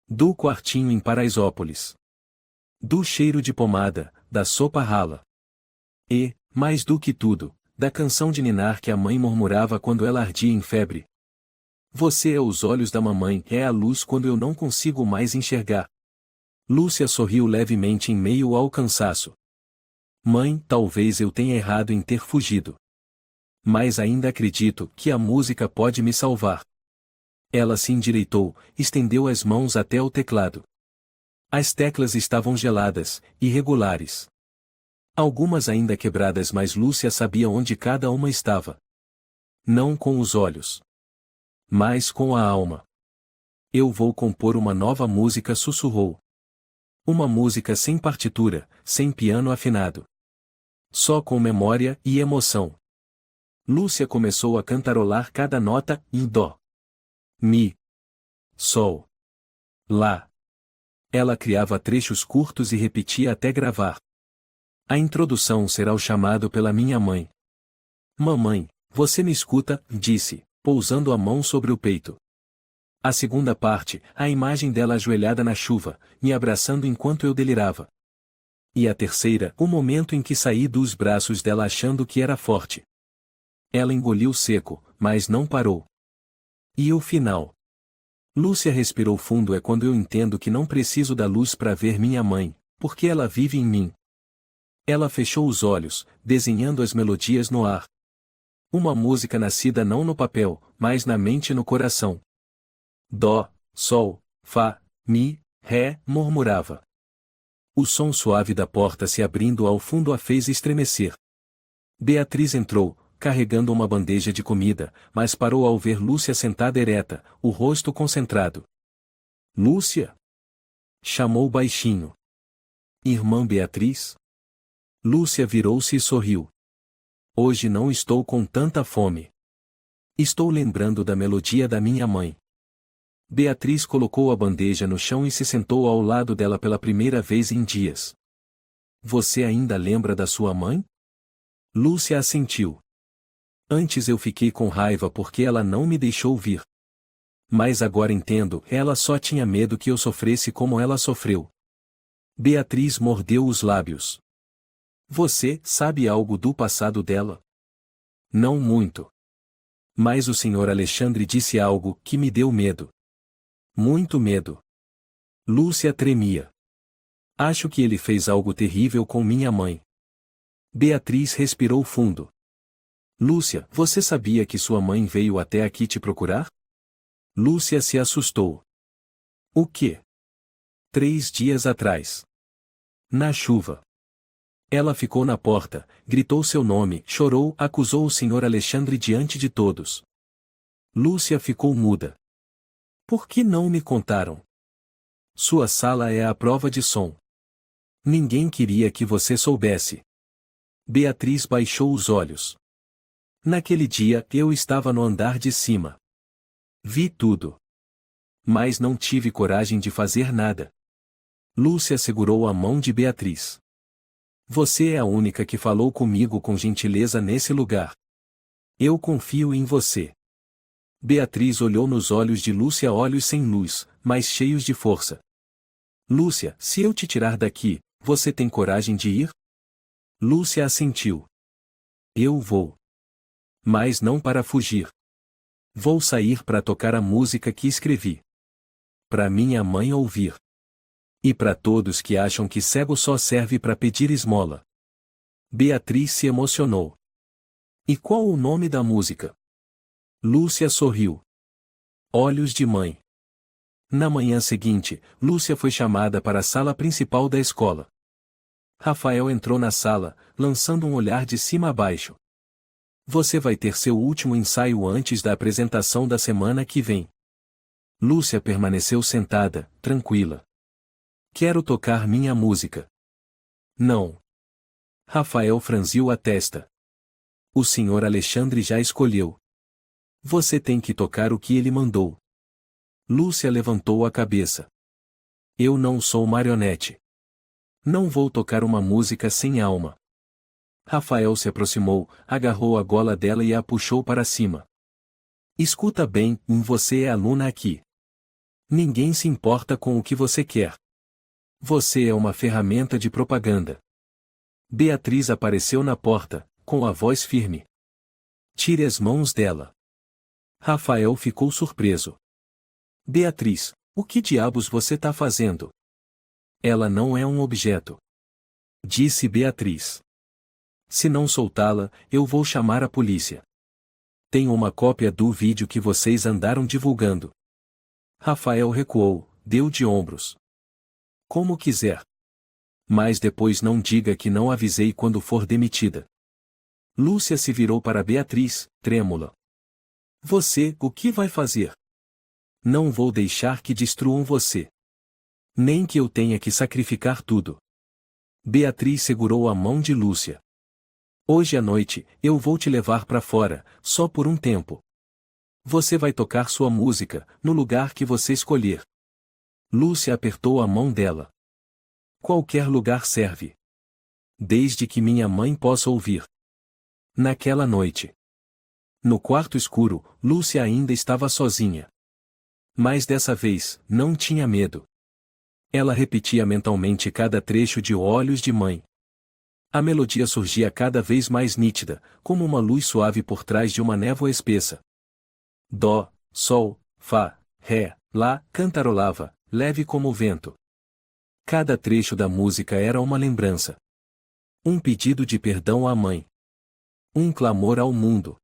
Do quartinho em Paraisópolis. Do cheiro de pomada, da sopa rala. E, mais do que tudo, da canção de ninar que a mãe murmurava quando ela ardia em febre. Você é os olhos da mamãe, é a luz quando eu não consigo mais enxergar. Lúcia sorriu levemente em meio ao cansaço. Mãe, talvez eu tenha errado em ter fugido. Mas ainda acredito que a música pode me salvar. Ela se endireitou, estendeu as mãos até o teclado. As teclas estavam geladas, irregulares. Algumas ainda quebradas, mas Lúcia sabia onde cada uma estava. Não com os olhos, mas com a alma. Eu vou compor uma nova música, sussurrou. Uma música sem partitura, sem piano afinado. Só com memória e emoção. Lúcia começou a cantarolar cada nota, em dó, mi, sol, lá. Ela criava trechos curtos e repetia até gravar. A introdução será o chamado pela minha mãe. Mamãe, você me escuta, disse, pousando a mão sobre o peito. A segunda parte, a imagem dela ajoelhada na chuva, me abraçando enquanto eu delirava. E a terceira, o momento em que saí dos braços dela achando que era forte. Ela engoliu seco, mas não parou. E o final? Lúcia respirou fundo. É quando eu entendo que não preciso da luz para ver minha mãe, porque ela vive em mim. Ela fechou os olhos, desenhando as melodias no ar. Uma música nascida não no papel, mas na mente e no coração. Dó, sol, fá, mi, ré, murmurava. O som suave da porta se abrindo ao fundo a fez estremecer. Beatriz entrou, carregando uma bandeja de comida, mas parou ao ver Lúcia sentada ereta, o rosto concentrado. Lúcia? Chamou baixinho. Irmã Beatriz? Lúcia virou-se e sorriu. Hoje não estou com tanta fome. Estou lembrando da melodia da minha mãe. Beatriz colocou a bandeja no chão e se sentou ao lado dela pela primeira vez em dias. Você ainda lembra da sua mãe? Lúcia assentiu. Antes eu fiquei com raiva porque ela não me deixou vir. Mas agora entendo, ela só tinha medo que eu sofresse como ela sofreu. Beatriz mordeu os lábios. Você sabe algo do passado dela? Não muito. Mas o senhor Alexandre disse algo que me deu medo. Muito medo. Lúcia tremia. Acho que ele fez algo terrível com minha mãe. Beatriz respirou fundo. Lúcia, você sabia que sua mãe veio até aqui te procurar? Lúcia se assustou. O quê? 3 dias atrás. Na chuva. Ela ficou na porta, gritou seu nome, chorou, acusou o senhor Alexandre diante de todos. Lúcia ficou muda. Por que não me contaram? Sua sala é a prova de som. Ninguém queria que você soubesse. Beatriz baixou os olhos. Naquele dia eu estava no andar de cima. Vi tudo. Mas não tive coragem de fazer nada. Lúcia segurou a mão de Beatriz. Você é a única que falou comigo com gentileza nesse lugar. Eu confio em você. Beatriz olhou nos olhos de Lúcia, olhos sem luz, mas cheios de força. Lúcia, se eu te tirar daqui, você tem coragem de ir? Lúcia assentiu. Eu vou. Mas não para fugir. Vou sair para tocar a música que escrevi. Para minha mãe ouvir. E para todos que acham que cego só serve para pedir esmola. Beatriz se emocionou. E qual o nome da música? Lúcia sorriu. Olhos de Mãe. Na manhã seguinte, Lúcia foi chamada para a sala principal da escola. Rafael entrou na sala, lançando um olhar de cima a baixo. Você vai ter seu último ensaio antes da apresentação da semana que vem. Lúcia permaneceu sentada, tranquila. Quero tocar minha música. Não. Rafael franziu a testa. O senhor Alexandre já escolheu. Você tem que tocar o que ele mandou. Lúcia levantou a cabeça. Eu não sou marionete. Não vou tocar uma música sem alma. Rafael se aproximou, agarrou a gola dela e a puxou para cima. Escuta bem, você é aluna aqui. Ninguém se importa com o que você quer. Você é uma ferramenta de propaganda. Beatriz apareceu na porta, com a voz firme. Tire as mãos dela. Rafael ficou surpreso. Beatriz, o que diabos você tá fazendo? Ela não é um objeto. Disse Beatriz. Se não soltá-la, eu vou chamar a polícia. Tenho uma cópia do vídeo que vocês andaram divulgando. Rafael recuou, deu de ombros. Como quiser. Mas depois não diga que não avisei quando for demitida. Lúcia se virou para Beatriz, trêmula. Você, o que vai fazer? Não vou deixar que destruam você. Nem que eu tenha que sacrificar tudo. Beatriz segurou a mão de Lúcia. Hoje à noite, eu vou te levar para fora, só por um tempo. Você vai tocar sua música, no lugar que você escolher. Lúcia apertou a mão dela. Qualquer lugar serve. Desde que minha mãe possa ouvir. Naquela noite. No quarto escuro, Lúcia ainda estava sozinha. Mas dessa vez, não tinha medo. Ela repetia mentalmente cada trecho de Olhos de Mãe. A melodia surgia cada vez mais nítida, como uma luz suave por trás de uma névoa espessa. Dó, sol, fá, ré, lá, cantarolava, leve como o vento. Cada trecho da música era uma lembrança. Um pedido de perdão à mãe. Um clamor ao mundo.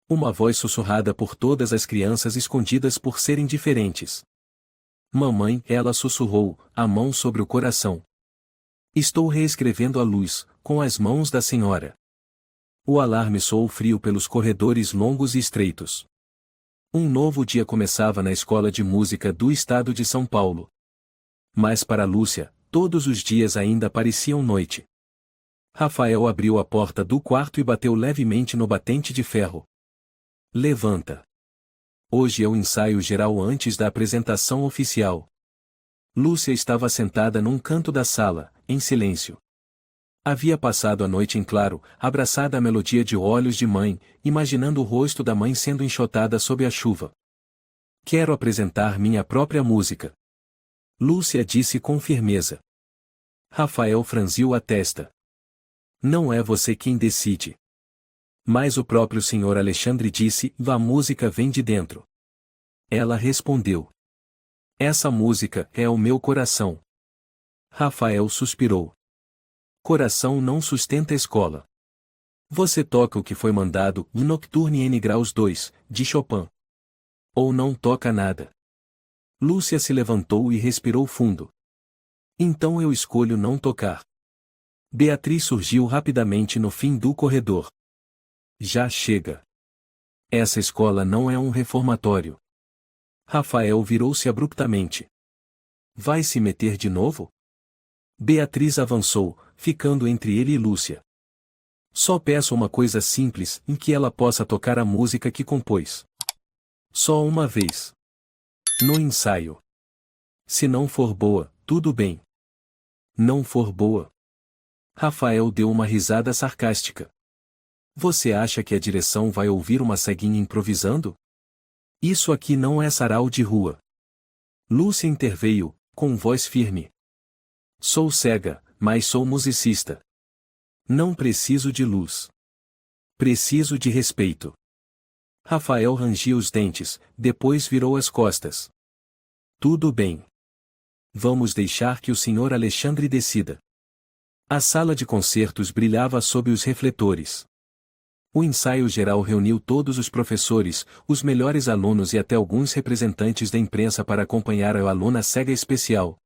Uma voz sussurrada por todas as crianças escondidas por serem diferentes. Mamãe, ela sussurrou, a mão sobre o coração. Estou reescrevendo a luz, com as mãos da senhora. O alarme soou frio pelos corredores longos e estreitos. Um novo dia começava na escola de música do estado de São Paulo. Mas para Lúcia, todos os dias ainda pareciam noite. Rafael abriu a porta do quarto e bateu levemente no batente de ferro. Levanta. Hoje é o ensaio geral antes da apresentação oficial. Lúcia estava sentada num canto da sala, em silêncio. Havia passado a noite em claro, abraçada à melodia de Olhos de Mãe, imaginando o rosto da mãe sendo enxotada sob a chuva. Quero apresentar minha própria música. Lúcia disse com firmeza. Rafael franziu a testa. Não é você quem decide. Mas o próprio Sr. Alexandre disse, a música vem de dentro. Ela respondeu. Essa música é o meu coração. Rafael suspirou. Coração não sustenta escola. Você toca o que foi mandado, Nocturne N graus 2, de Chopin. Ou não toca nada. Lúcia se levantou e respirou fundo. Então eu escolho não tocar. Beatriz surgiu rapidamente no fim do corredor. Já chega. Essa escola não é um reformatório. Rafael virou-se abruptamente. Vai se meter de novo? Beatriz avançou, ficando entre ele e Lúcia. Só peço uma coisa simples, em que ela possa tocar a música que compôs. Só uma vez. No ensaio. Se não for boa, tudo bem. Não for boa. Rafael deu uma risada sarcástica. Você acha que a direção vai ouvir uma ceguinha improvisando? Isso aqui não é sarau de rua. Lúcia interveio, com voz firme. Sou cega, mas sou musicista. Não preciso de luz. Preciso de respeito. Rafael rangiu os dentes, depois virou as costas. Tudo bem. Vamos deixar que o Sr. Alexandre decida. A sala de concertos brilhava sob os refletores. O ensaio geral reuniu todos os professores, os melhores alunos e até alguns representantes da imprensa para acompanhar a aluna cega especial.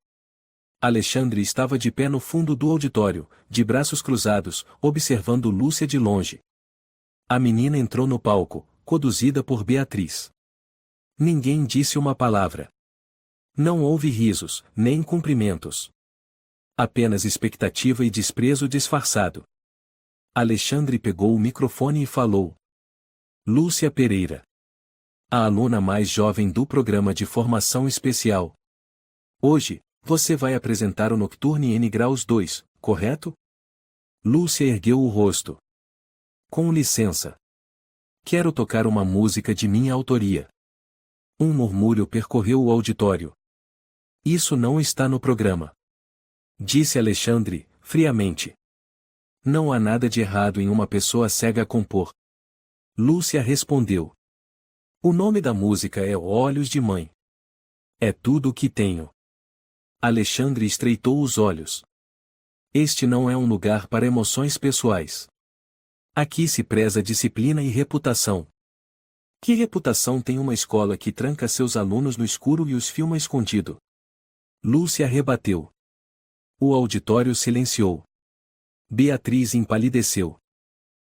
Alexandre estava de pé no fundo do auditório, de braços cruzados, observando Lúcia de longe. A menina entrou no palco, conduzida por Beatriz. Ninguém disse uma palavra. Não houve risos, nem cumprimentos. Apenas expectativa e desprezo disfarçado. Alexandre pegou o microfone e falou. Lúcia Pereira. A aluna mais jovem do programa de formação especial. Hoje, você vai apresentar o Nocturne N graus 2, correto? Lúcia ergueu o rosto. Com licença. Quero tocar uma música de minha autoria. Um murmúrio percorreu o auditório. Isso não está no programa. Disse Alexandre, friamente. Não há nada de errado em uma pessoa cega compor. Lúcia respondeu. O nome da música é Olhos de Mãe. É tudo o que tenho. Alexandre estreitou os olhos. Este não é um lugar para emoções pessoais. Aqui se preza disciplina e reputação. Que reputação tem uma escola que tranca seus alunos no escuro e os filma escondido? Lúcia rebateu. O auditório silenciou. Beatriz empalideceu.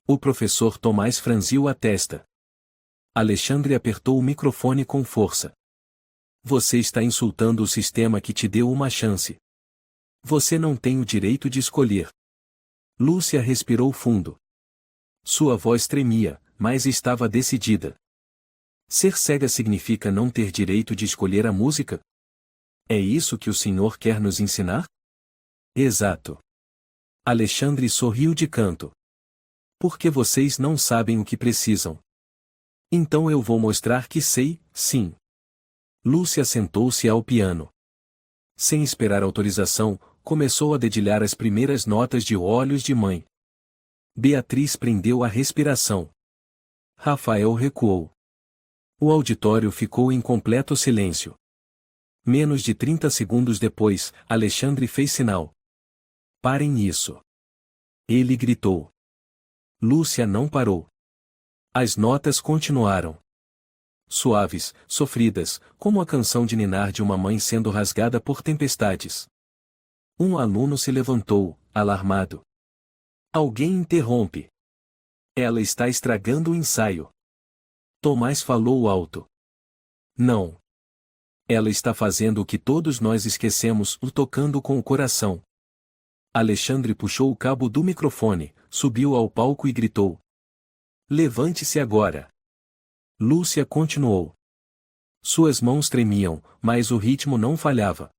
O professor Tomás franziu a testa. Alexandre apertou o microfone com força. Você está insultando o sistema que te deu uma chance. Você não tem o direito de escolher. Lúcia respirou fundo. Sua voz tremia, mas estava decidida. Ser cega significa não ter direito de escolher a música? É isso que o senhor quer nos ensinar? Exato. Alexandre sorriu de canto. Porque vocês não sabem o que precisam. Então eu vou mostrar que sei, sim. Lúcia sentou-se ao piano. Sem esperar autorização, começou a dedilhar as primeiras notas de Olhos de Mãe. Beatriz prendeu a respiração. Rafael recuou. O auditório ficou em completo silêncio. Menos de 30 segundos depois, Alexandre fez sinal. Parem isso. Ele gritou. Lúcia não parou. As notas continuaram. Suaves, sofridas, como a canção de ninar de uma mãe sendo rasgada por tempestades. Um aluno se levantou, alarmado. Alguém interrompe. Ela está estragando o ensaio. Tomás falou alto. Não. Ela está fazendo o que todos nós esquecemos, o tocando com o coração. Alexandre puxou o cabo do microfone, subiu ao palco e gritou. Levante-se agora. Lúcia continuou. Suas mãos tremiam, mas o ritmo não falhava.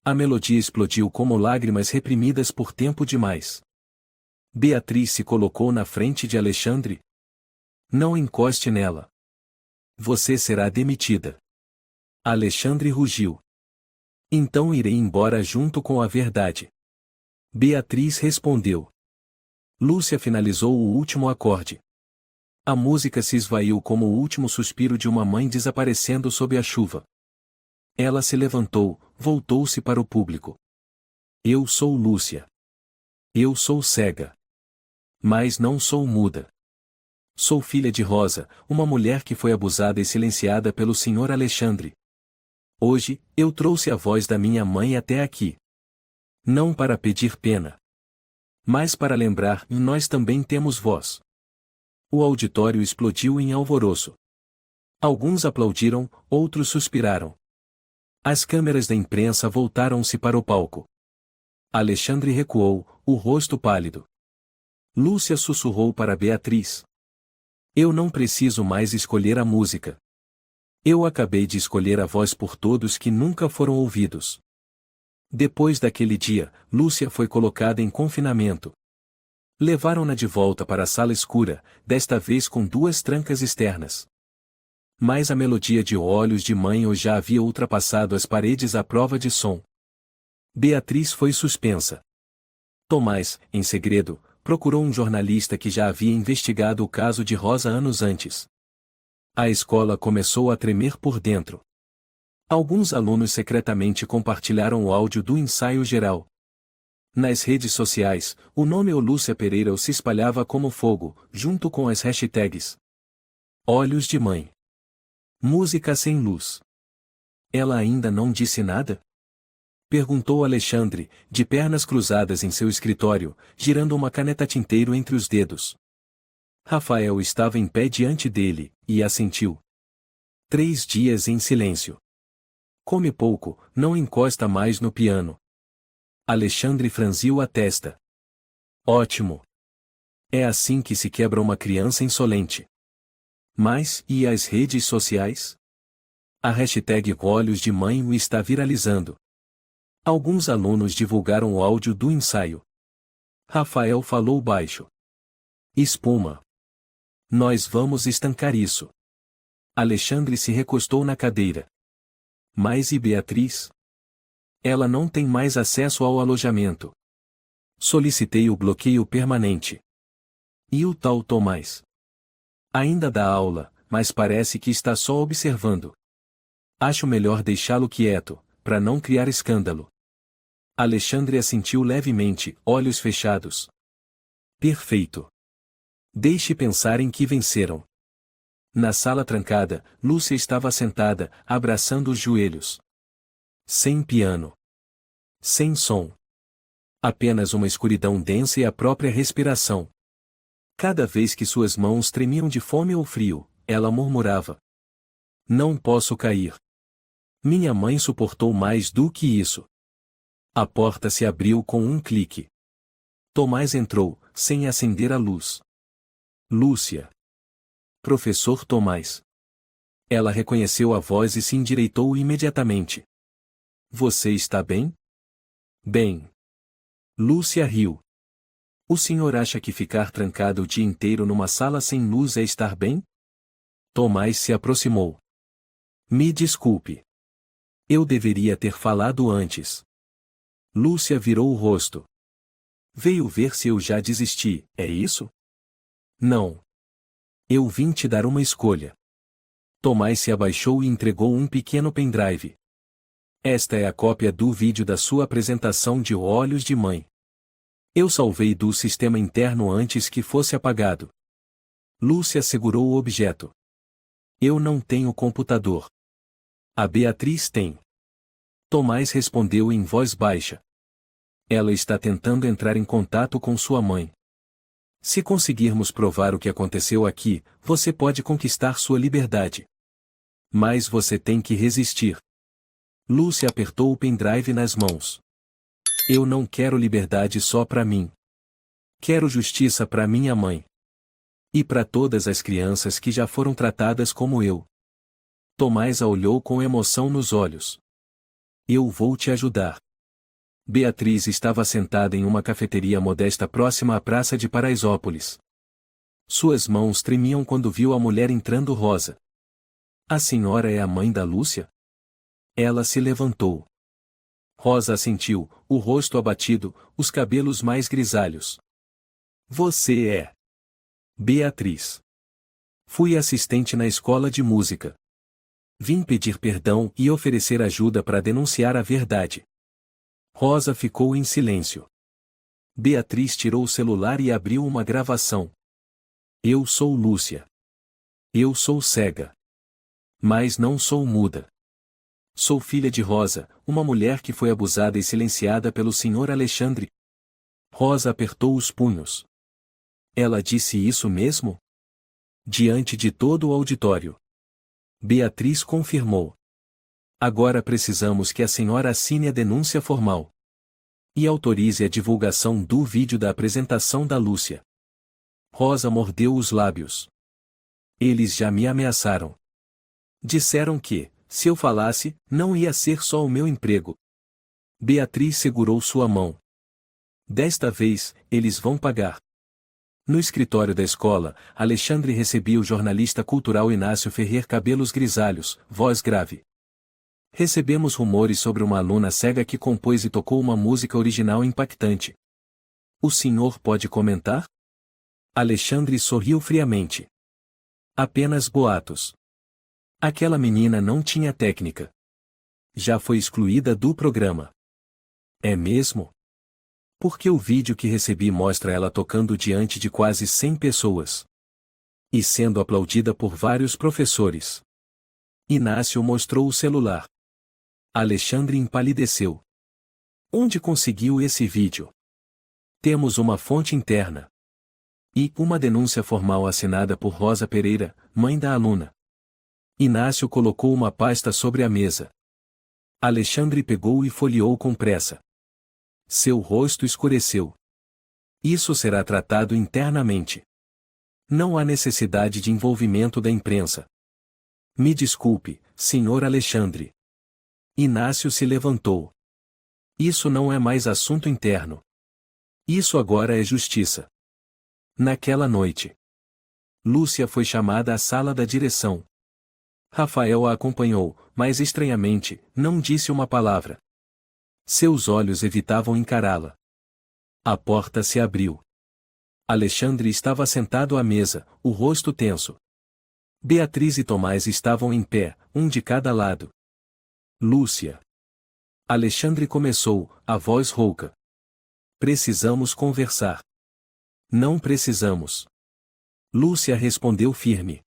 A melodia explodiu como lágrimas reprimidas por tempo demais. Beatriz se colocou na frente de Alexandre. Não encoste nela. Você será demitida. Alexandre rugiu. Então irei embora junto com a verdade. Beatriz respondeu. Lúcia finalizou o último acorde. A música se esvaiu como o último suspiro de uma mãe desaparecendo sob a chuva. Ela se levantou, voltou-se para o público. Eu sou Lúcia. Eu sou cega. Mas não sou muda. Sou filha de Rosa, uma mulher que foi abusada e silenciada pelo Sr. Alexandre. Hoje, eu trouxe a voz da minha mãe até aqui. Não para pedir pena. Mas para lembrar, nós também temos voz. O auditório explodiu em alvoroço. Alguns aplaudiram, outros suspiraram. As câmeras da imprensa voltaram-se para o palco. Alexandre recuou, o rosto pálido. Lúcia sussurrou para Beatriz. Eu não preciso mais escolher a música. Eu acabei de escolher a voz por todos que nunca foram ouvidos. Depois daquele dia, Lúcia foi colocada em confinamento. Levaram-na de volta para a sala escura, desta vez com 2 trancas externas. Mas a melodia de Olhos de Mãe hoje já havia ultrapassado as paredes à prova de som. Beatriz foi suspensa. Tomás, em segredo, procurou um jornalista que já havia investigado o caso de Rosa anos antes. A escola começou a tremer por dentro. Alguns alunos secretamente compartilharam o áudio do ensaio geral. Nas redes sociais, o nome Lúcia Pereira se espalhava como fogo, junto com as hashtags Olhos de Mãe. Música sem luz. Ela ainda não disse nada? Perguntou Alexandre, de pernas cruzadas em seu escritório, girando uma caneta tinteiro entre os dedos. Rafael estava em pé diante dele, e assentiu. 3 dias em silêncio. Come pouco, não encosta mais no piano. Alexandre franziu a testa. Ótimo. É assim que se quebra uma criança insolente. Mas, e as redes sociais? A hashtag Olhos de Mãe o está viralizando. Alguns alunos divulgaram o áudio do ensaio. Rafael falou baixo. Espuma. Nós vamos estancar isso. Alexandre se recostou na cadeira. Mas e Beatriz? Ela não tem mais acesso ao alojamento. Solicitei o bloqueio permanente. E o tal Tomás? Ainda dá aula, mas parece que está só observando. Acho melhor deixá-lo quieto, para não criar escândalo. Alexandre assentiu levemente, olhos fechados. Perfeito. Deixe pensar em que venceram. Na sala trancada, Lúcia estava sentada, abraçando os joelhos. Sem piano. Sem som. Apenas uma escuridão densa e a própria respiração. Cada vez que suas mãos tremiam de fome ou frio, ela murmurava. Não posso cair. Minha mãe suportou mais do que isso. A porta se abriu com um clique. Tomás entrou, sem acender a luz. Lúcia. Professor Tomás. Ela reconheceu a voz e se endireitou imediatamente. Você está bem? Bem. Lúcia riu. O senhor acha que ficar trancado o dia inteiro numa sala sem luz é estar bem? Tomás se aproximou. Me desculpe. Eu deveria ter falado antes. Lúcia virou o rosto. Veio ver se eu já desisti, é isso? Não. Eu vim te dar uma escolha. Tomás se abaixou e entregou um pequeno pendrive. Esta é a cópia do vídeo da sua apresentação de Olhos de Mãe. Eu salvei do sistema interno antes que fosse apagado. Lúcia segurou o objeto. Eu não tenho computador. A Beatriz tem. Tomás respondeu em voz baixa. Ela está tentando entrar em contato com sua mãe. Se conseguirmos provar o que aconteceu aqui, você pode conquistar sua liberdade. Mas você tem que resistir. Lúcia apertou o pendrive nas mãos. Eu não quero liberdade só para mim. Quero justiça para minha mãe. E para todas as crianças que já foram tratadas como eu. Tomás a olhou com emoção nos olhos. Eu vou te ajudar. Beatriz estava sentada em uma cafeteria modesta próxima à praça de Paraisópolis. Suas mãos tremiam quando viu a mulher entrando Rosa. A senhora é a mãe da Lúcia? Ela se levantou. Rosa assentiu, o rosto abatido, os cabelos mais grisalhos. Você é Beatriz. Fui assistente na escola de música. Vim pedir perdão e oferecer ajuda para denunciar a verdade. Rosa ficou em silêncio. Beatriz tirou o celular e abriu uma gravação. Eu sou Lúcia. Eu sou cega. Mas não sou muda. Sou filha de Rosa, uma mulher que foi abusada e silenciada pelo Sr. Alexandre. Rosa apertou os punhos. Ela disse isso mesmo? Diante de todo o auditório. Beatriz confirmou. Agora precisamos que a senhora assine a denúncia formal. E autorize a divulgação do vídeo da apresentação da Lúcia. Rosa mordeu os lábios. Eles já me ameaçaram. Disseram que, se eu falasse, não ia ser só o meu emprego. Beatriz segurou sua mão. Desta vez, eles vão pagar. No escritório da escola, Alexandre recebia o jornalista cultural Inácio Ferrer, cabelos grisalhos, voz grave. Recebemos rumores sobre uma aluna cega que compôs e tocou uma música original impactante. O senhor pode comentar? Alexandre sorriu friamente. Apenas boatos. Aquela menina não tinha técnica. Já foi excluída do programa. É mesmo? Porque o vídeo que recebi mostra ela tocando diante de quase 100 pessoas. E sendo aplaudida por vários professores. Inácio mostrou o celular. Alexandre empalideceu. Onde conseguiu esse vídeo? Temos uma fonte interna. E uma denúncia formal assinada por Rosa Pereira, mãe da aluna. Inácio colocou uma pasta sobre a mesa. Alexandre pegou e folheou com pressa. Seu rosto escureceu. Isso será tratado internamente. Não há necessidade de envolvimento da imprensa. Me desculpe, Sr. Alexandre. Inácio se levantou. Isso não é mais assunto interno. Isso agora é justiça. Naquela noite, Lúcia foi chamada à sala da direção. Rafael a acompanhou, mas estranhamente, não disse uma palavra. Seus olhos evitavam encará-la. A porta se abriu. Alexandre estava sentado à mesa, o rosto tenso. Beatriz e Tomás estavam em pé, um de cada lado. Lúcia. Alexandre começou, a voz rouca. Precisamos conversar. Não precisamos. Lúcia respondeu firme.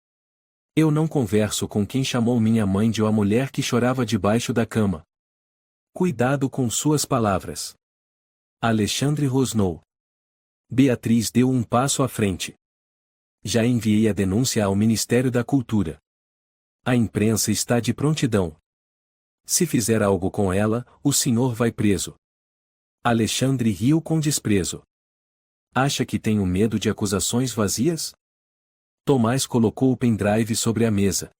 Eu não converso com quem chamou minha mãe de uma mulher que chorava debaixo da cama. Cuidado com suas palavras. Alexandre rosnou. Beatriz deu um passo à frente. Já enviei a denúncia ao Ministério da Cultura. A imprensa está de prontidão. Se fizer algo com ela, o senhor vai preso. Alexandre riu com desprezo. Acha que tenho medo de acusações vazias? Tomás colocou o pendrive sobre a mesa.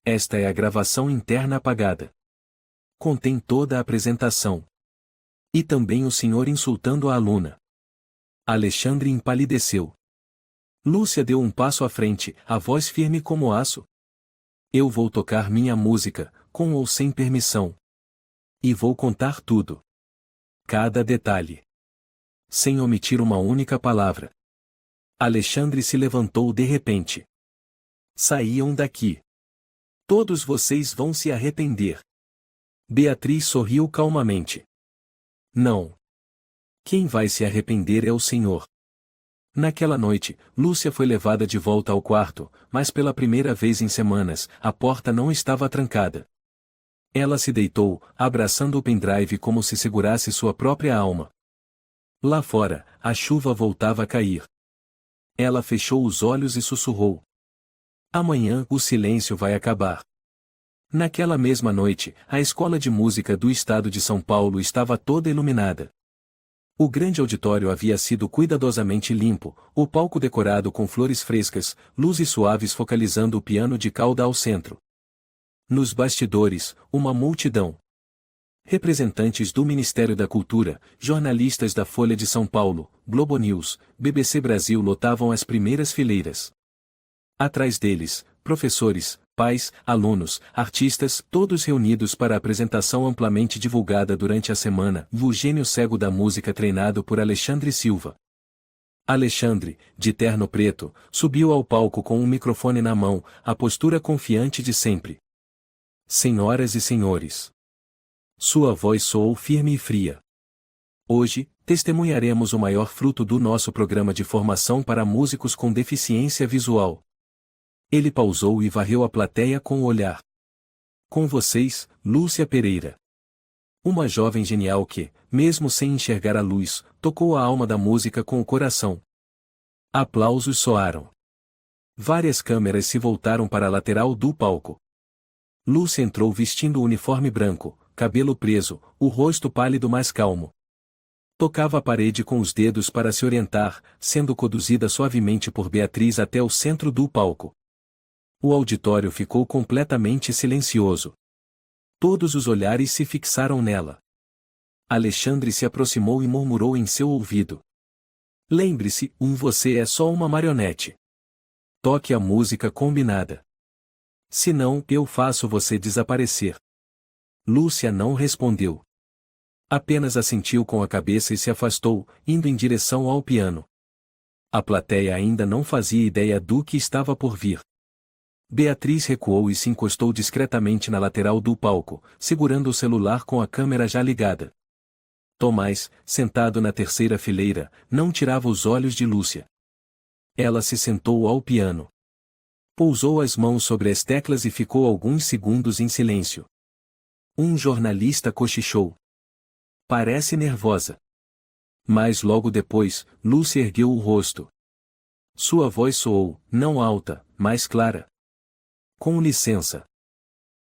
Esta é a gravação interna apagada. Contém toda a apresentação. E também o senhor insultando a aluna. Alexandre empalideceu. Lúcia deu um passo à frente, a voz firme como aço. Eu vou tocar minha música, com ou sem permissão. E vou contar tudo. Cada detalhe. Sem omitir uma única palavra. Alexandre se levantou de repente. Saiam daqui. Todos vocês vão se arrepender. Beatriz sorriu calmamente. Não. Quem vai se arrepender é o senhor. Naquela noite, Lúcia foi levada de volta ao quarto, mas pela primeira vez em semanas, a porta não estava trancada. Ela se deitou, abraçando o pendrive como se segurasse sua própria alma. Lá fora, a chuva voltava a cair. Ela fechou os olhos e sussurrou: amanhã o silêncio vai acabar. Naquela mesma noite, a escola de música do estado de São Paulo estava toda iluminada. O grande auditório havia sido cuidadosamente limpo, o palco decorado com flores frescas, luzes suaves focalizando o piano de cauda ao centro. Nos bastidores, uma multidão. Representantes do Ministério da Cultura, jornalistas da Folha de São Paulo, Globo News, BBC Brasil lotavam as primeiras fileiras. Atrás deles, professores, pais, alunos, artistas, todos reunidos para a apresentação amplamente divulgada durante a semana, O Gênio Cego da Música treinado por Alexandre Silva. Alexandre, de terno preto, subiu ao palco com um microfone na mão, a postura confiante de sempre. Senhoras e senhores. Sua voz soou firme e fria. Hoje, testemunharemos o maior fruto do nosso programa de formação para músicos com deficiência visual. Ele pausou e varreu a plateia com o olhar. Com vocês, Lúcia Pereira. Uma jovem genial que, mesmo sem enxergar a luz, tocou a alma da música com o coração. Aplausos soaram. Várias câmeras se voltaram para a lateral do palco. Lúcia entrou vestindo o uniforme branco, cabelo preso, o rosto pálido mas calmo. Tocava a parede com os dedos para se orientar, sendo conduzida suavemente por Beatriz até o centro do palco. O auditório ficou completamente silencioso. Todos os olhares se fixaram nela. Alexandre se aproximou e murmurou em seu ouvido: lembre-se, você é só uma marionete. Toque a música combinada. Senão, eu faço você desaparecer. Lúcia não respondeu. Apenas assentiu com a cabeça e se afastou, indo em direção ao piano. A plateia ainda não fazia ideia do que estava por vir. Beatriz recuou e se encostou discretamente na lateral do palco, segurando o celular com a câmera já ligada. Tomás, sentado na terceira fileira, não tirava os olhos de Lúcia. Ela se sentou ao piano. Pousou as mãos sobre as teclas e ficou alguns segundos em silêncio. Um jornalista cochichou: parece nervosa. Mas logo depois, Lúcia ergueu o rosto. Sua voz soou, não alta, mas clara. Com licença.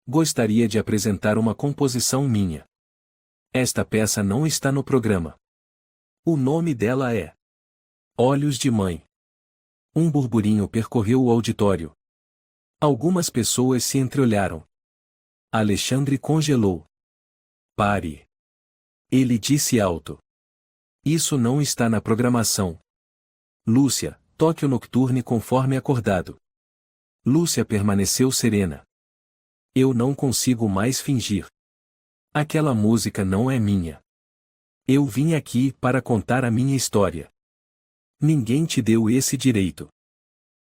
Gostaria de apresentar uma composição minha. Esta peça não está no programa. O nome dela é Olhos de Mãe. Um burburinho percorreu o auditório. Algumas pessoas se entreolharam. Alexandre congelou. Pare. Ele disse alto. Isso não está na programação. Lúcia, toque o nocturne conforme acordado. Lúcia permaneceu serena. Eu não consigo mais fingir. Aquela música não é minha. Eu vim aqui para contar a minha história. Ninguém te deu esse direito.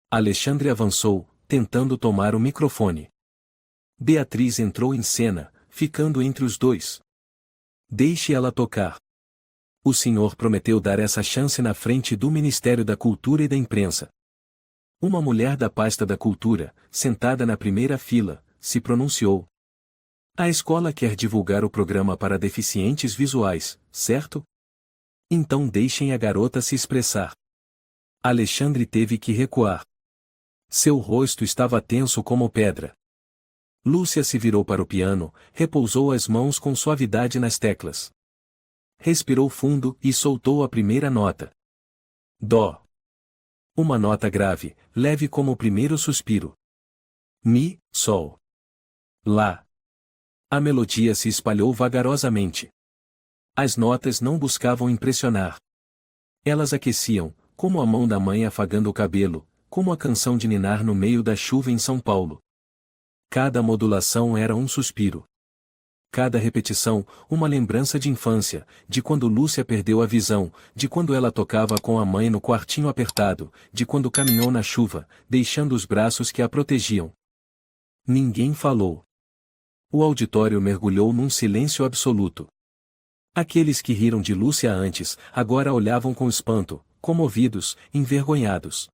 Alexandre avançou, tentando tomar o microfone. Beatriz entrou em cena, ficando entre os dois. Deixe ela tocar. O senhor prometeu dar essa chance na frente do Ministério da Cultura e da Imprensa. Uma mulher da pasta da cultura, sentada na primeira fila, se pronunciou. A escola quer divulgar o programa para deficientes visuais, certo? Então deixem a garota se expressar. Alexandre teve que recuar. Seu rosto estava tenso como pedra. Lúcia se virou para o piano, repousou as mãos com suavidade nas teclas. Respirou fundo e soltou a primeira nota. Dó. Uma nota grave, leve como o primeiro suspiro. Mi, sol. Lá. A melodia se espalhou vagarosamente. As notas não buscavam impressionar. Elas aqueciam, como a mão da mãe afagando o cabelo, como a canção de ninar no meio da chuva em São Paulo. Cada modulação era um suspiro. Cada repetição, uma lembrança de infância, de quando Lúcia perdeu a visão, de quando ela tocava com a mãe no quartinho apertado, de quando caminhou na chuva, deixando os braços que a protegiam. Ninguém falou. O auditório mergulhou num silêncio absoluto. Aqueles que riram de Lúcia antes, agora olhavam com espanto, comovidos, envergonhados.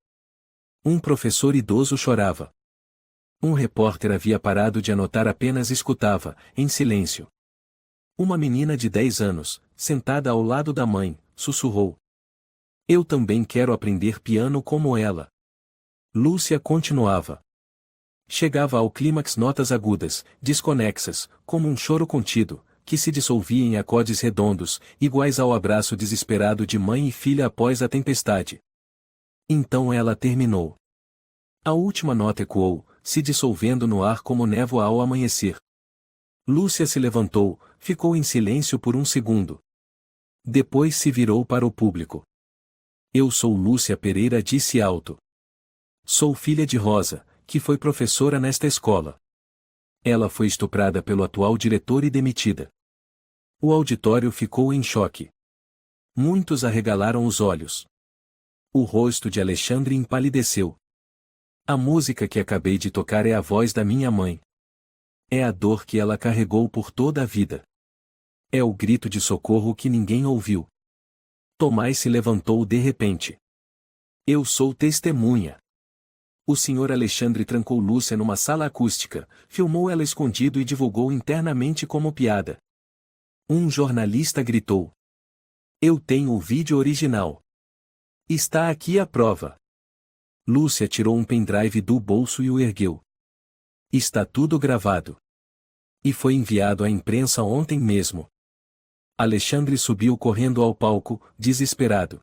Um professor idoso chorava. Um repórter havia parado de anotar, apenas escutava, em silêncio. Uma menina de 10 anos, sentada ao lado da mãe, sussurrou: "Eu também quero aprender piano como ela." Lúcia continuava. Chegava ao clímax, notas agudas, desconexas, como um choro contido, que se dissolvia em acordes redondos, iguais ao abraço desesperado de mãe e filha após a tempestade. Então ela terminou. A última nota ecoou, se dissolvendo no ar como névoa ao amanhecer. Lúcia se levantou, ficou em silêncio por um segundo. Depois se virou para o público. "Eu sou Lúcia Pereira", disse alto. "Sou filha de Rosa, que foi professora nesta escola. Ela foi estuprada pelo atual diretor e demitida." O auditório ficou em choque. Muitos arregalaram os olhos. O rosto de Alexandre empalideceu. "A música que acabei de tocar é a voz da minha mãe. É a dor que ela carregou por toda a vida. É o grito de socorro que ninguém ouviu." Tomás se levantou de repente. "Eu sou testemunha." O senhor Alexandre trancou Lúcia numa sala acústica, filmou ela escondido e divulgou internamente como piada. Um jornalista gritou: "Eu tenho o vídeo original. Está aqui a prova." Lúcia tirou um pendrive do bolso e o ergueu. "Está tudo gravado. E foi enviado à imprensa ontem mesmo." Alexandre subiu correndo ao palco, desesperado.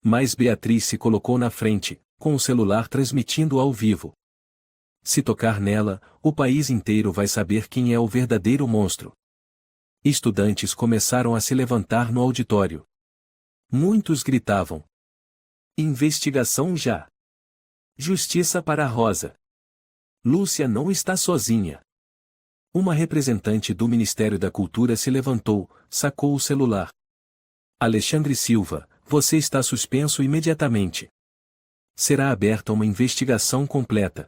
Mas Beatriz se colocou na frente, com o celular transmitindo ao vivo. "Se tocar nela, o país inteiro vai saber quem é o verdadeiro monstro." Estudantes começaram a se levantar no auditório. Muitos gritavam: "Investigação já! Justiça para Rosa! Lúcia não está sozinha." Uma representante do Ministério da Cultura se levantou, sacou o celular. "Alexandre Silva, você está suspenso imediatamente. Será aberta uma investigação completa."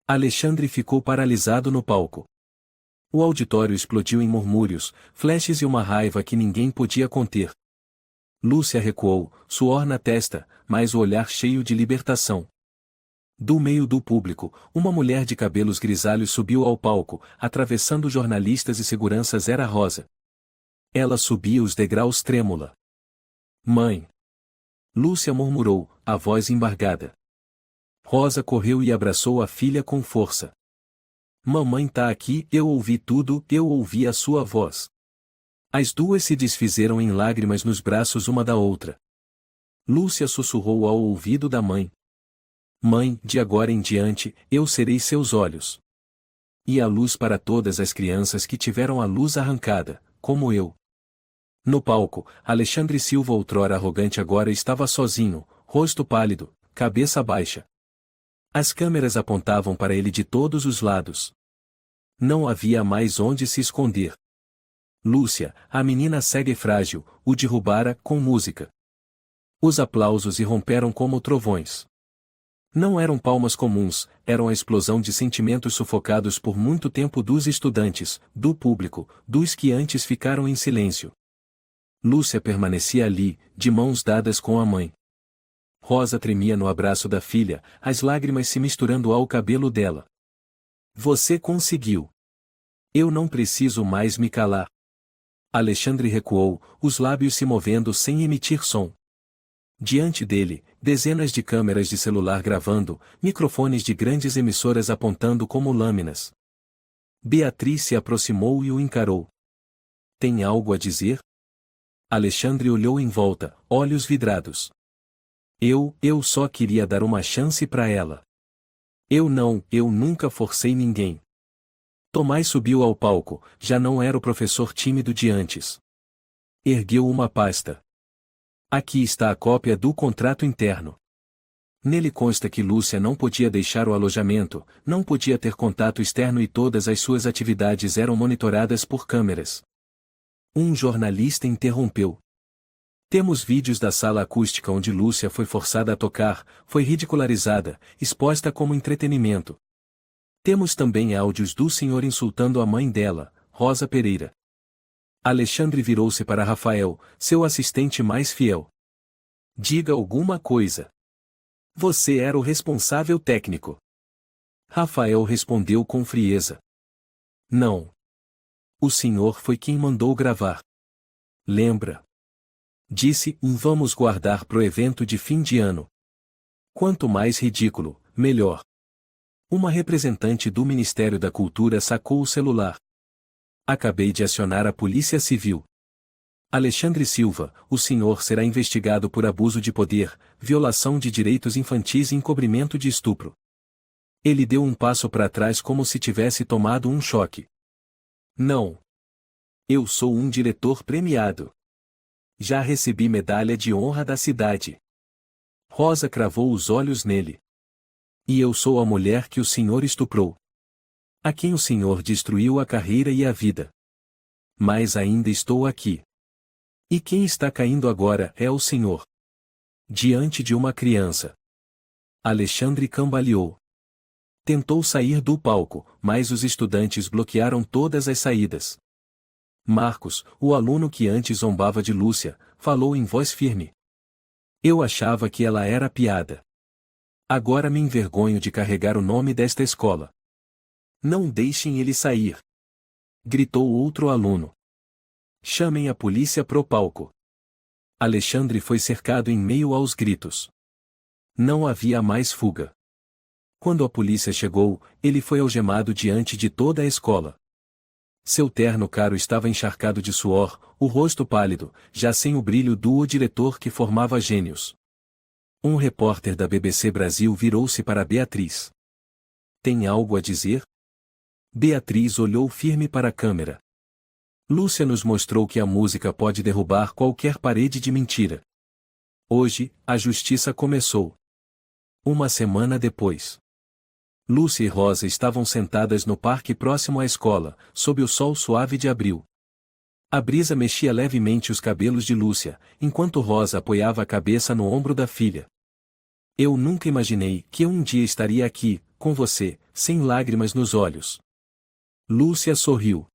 Alexandre ficou paralisado no palco. O auditório explodiu em murmúrios, flashes e uma raiva que ninguém podia conter. Lúcia recuou, suor na testa, mas o olhar cheio de libertação. Do meio do público, uma mulher de cabelos grisalhos subiu ao palco, atravessando jornalistas e seguranças. Era Rosa. Ela subia os degraus trêmula. "Mãe!" Lúcia murmurou, a voz embargada. Rosa correu e abraçou a filha com força. "Mamãe tá aqui, eu ouvi tudo, eu ouvi a sua voz." As duas se desfizeram em lágrimas nos braços uma da outra. Lúcia sussurrou ao ouvido da mãe: "Mãe, de agora em diante, eu serei seus olhos. E a luz para todas as crianças que tiveram a luz arrancada, como eu." No palco, Alexandre Silva, outrora arrogante, agora estava sozinho, rosto pálido, cabeça baixa. As câmeras apontavam para ele de todos os lados. Não havia mais onde se esconder. Lúcia, a menina cega e frágil, o derrubara com música. Os aplausos irromperam como trovões. Não eram palmas comuns, eram a explosão de sentimentos sufocados por muito tempo dos estudantes, do público, dos que antes ficaram em silêncio. Lúcia permanecia ali, de mãos dadas com a mãe. Rosa tremia no abraço da filha, as lágrimas se misturando ao cabelo dela. "Você conseguiu. Eu não preciso mais me calar." Alexandre recuou, os lábios se movendo sem emitir som. Diante dele, dezenas de câmeras de celular gravando, microfones de grandes emissoras apontando como lâminas. Beatriz se aproximou e o encarou. "Tem algo a dizer?" Alexandre olhou em volta, olhos vidrados. Eu só queria dar uma chance para ela. Eu nunca forcei ninguém." Tomás subiu ao palco, já não era o professor tímido de antes. Ergueu uma pasta. "Aqui está a cópia do contrato interno. Nele consta que Lúcia não podia deixar o alojamento, não podia ter contato externo e todas as suas atividades eram monitoradas por câmeras." Um jornalista interrompeu. "Temos vídeos da sala acústica onde Lúcia foi forçada a tocar, foi ridicularizada, exposta como entretenimento. Temos também áudios do senhor insultando a mãe dela, Rosa Pereira." Alexandre virou-se para Rafael, seu assistente mais fiel. Diga alguma coisa. Você era o responsável técnico. Rafael respondeu com frieza. Não. O senhor foi quem mandou gravar. Lembra? Disse, vamos guardar pro evento de fim de ano. Quanto mais ridículo, melhor. Uma representante do Ministério da Cultura sacou o celular. Acabei de acionar a Polícia Civil. Alexandre Silva, o senhor será investigado por abuso de poder, violação de direitos infantis e encobrimento de estupro. Ele deu um passo para trás como se tivesse tomado um choque. Não. Eu sou um diretor premiado. Já recebi medalha de honra da cidade. Rosa cravou os olhos nele. E eu sou a mulher que o senhor estuprou. A quem o senhor destruiu a carreira e a vida. Mas ainda estou aqui. E quem está caindo agora é o senhor. Diante de uma criança. Alexandre cambaleou. Tentou sair do palco, mas os estudantes bloquearam todas as saídas. Marcos, o aluno que antes zombava de Lúcia, falou em voz firme. Eu achava que ela era piada. Agora me envergonho de carregar o nome desta escola. Não deixem ele sair. Gritou outro aluno. Chamem a polícia pro palco. Alexandre foi cercado em meio aos gritos. Não havia mais fuga. Quando a polícia chegou, ele foi algemado diante de toda a escola. Seu terno caro estava encharcado de suor, o rosto pálido, já sem o brilho do diretor que formava gênios. Um repórter da BBC Brasil virou-se para Beatriz. Tem algo a dizer? Beatriz olhou firme para a câmera. Lúcia nos mostrou que a música pode derrubar qualquer parede de mentira. Hoje, a justiça começou. Uma semana depois. Lúcia e Rosa estavam sentadas no parque próximo à escola, sob o sol suave de abril. A brisa mexia levemente os cabelos de Lúcia, enquanto Rosa apoiava a cabeça no ombro da filha. Eu nunca imaginei que eu um dia estaria aqui, com você, sem lágrimas nos olhos. Lúcia sorriu.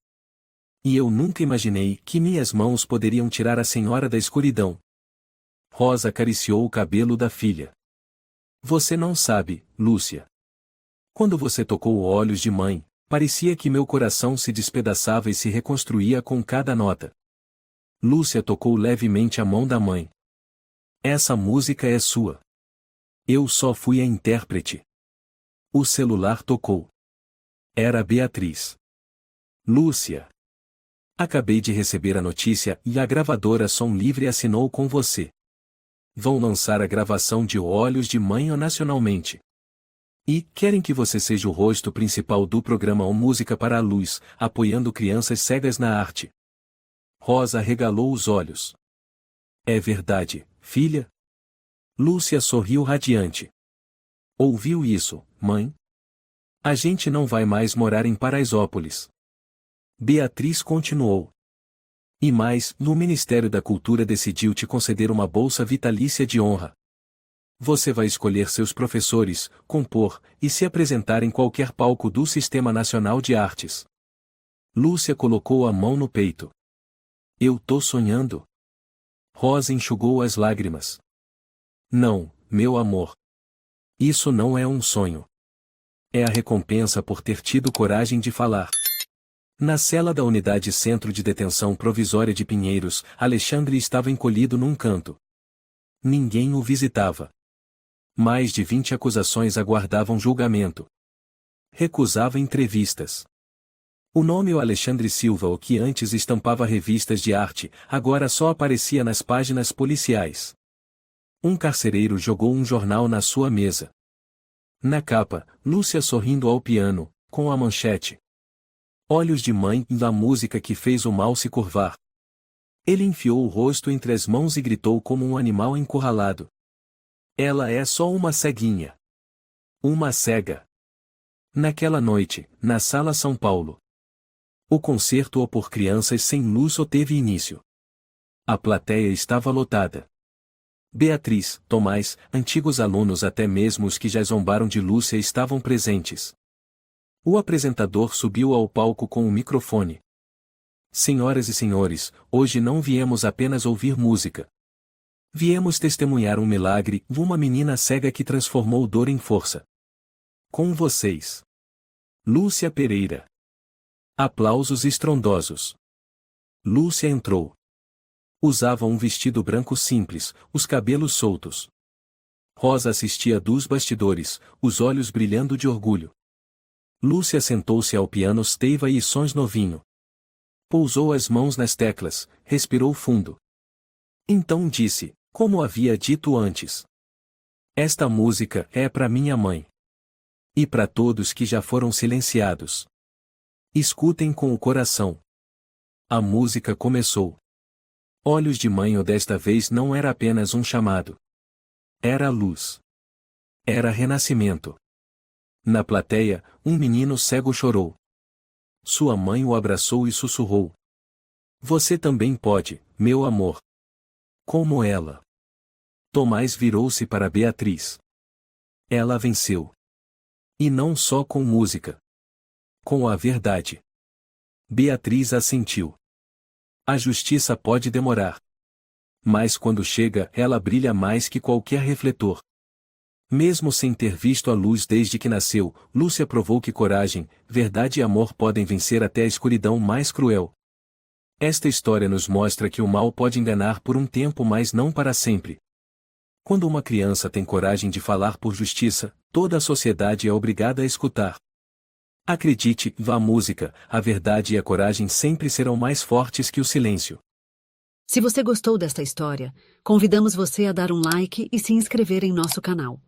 E eu nunca imaginei que minhas mãos poderiam tirar a senhora da escuridão. Rosa acariciou o cabelo da filha. Você não sabe, Lúcia. Quando você tocou Olhos de Mãe, parecia que meu coração se despedaçava e se reconstruía com cada nota. Lúcia tocou levemente a mão da mãe. Essa música é sua. Eu só fui a intérprete. O celular tocou. Era Beatriz. Lúcia. Acabei de receber a notícia e a gravadora Som Livre assinou com você. Vão lançar a gravação de Olhos de Mãe nacionalmente. E querem que você seja o rosto principal do programa O Música para a Luz, apoiando crianças cegas na arte. Rosa regalou os olhos. É verdade, filha? Lúcia sorriu radiante. Ouviu isso, mãe? A gente não vai mais morar em Paraisópolis. Beatriz continuou. E mais, no Ministério da Cultura decidiu te conceder uma bolsa vitalícia de honra. Você vai escolher seus professores, compor, e se apresentar em qualquer palco do Sistema Nacional de Artes. Lúcia colocou a mão no peito. Eu tô sonhando? Rosa enxugou as lágrimas. Não, meu amor. Isso não é um sonho. É a recompensa por ter tido coragem de falar. Na cela da Unidade Centro de Detenção Provisória de Pinheiros, Alexandre estava encolhido num canto. Ninguém o visitava. Mais de 20 acusações aguardavam julgamento. Recusava entrevistas. O nome Alexandre Silva, o que antes estampava revistas de arte, agora só aparecia nas páginas policiais. Um carcereiro jogou um jornal na sua mesa. Na capa, Lúcia sorrindo ao piano, com a manchete. Olhos de Mãe, da música que fez o mal se curvar. Ele enfiou o rosto entre as mãos e gritou como um animal encurralado. Ela é só uma ceguinha. Uma cega. Naquela noite, na Sala São Paulo. O concerto O Por Crianças Sem Luz só teve início. A plateia estava lotada. Beatriz, Tomás, antigos alunos até mesmo os que já zombaram de Lúcia estavam presentes. O apresentador subiu ao palco com o microfone. Senhoras e senhores, hoje não viemos apenas ouvir música. Viemos testemunhar um milagre, uma menina cega que transformou dor em força. Com vocês, Lúcia Pereira. Aplausos estrondosos. Lúcia entrou. Usava um vestido branco simples, os cabelos soltos. Rosa assistia dos bastidores, os olhos brilhando de orgulho. Lúcia sentou-se ao piano Steva e Sons novinho. Pousou as mãos nas teclas, respirou fundo. Então disse, como havia dito antes: esta música é para minha mãe. E para todos que já foram silenciados. Escutem com o coração. A música começou. Olhos de Mãe desta vez não era apenas um chamado. Era luz. Era renascimento. Na plateia, um menino cego chorou. Sua mãe o abraçou e sussurrou: você também pode, meu amor. Como ela. Tomás virou-se para Beatriz. Ela venceu. E não só com música. Com a verdade. Beatriz assentiu. A justiça pode demorar. Mas quando chega, ela brilha mais que qualquer refletor. Mesmo sem ter visto a luz desde que nasceu, Lúcia provou que coragem, verdade e amor podem vencer até a escuridão mais cruel. Esta história nos mostra que o mal pode enganar por um tempo, mas não para sempre. Quando uma criança tem coragem de falar por justiça, toda a sociedade é obrigada a escutar. Acredite, a música, a verdade e a coragem sempre serão mais fortes que o silêncio. Se você gostou desta história, convidamos você a dar um like e se inscrever em nosso canal.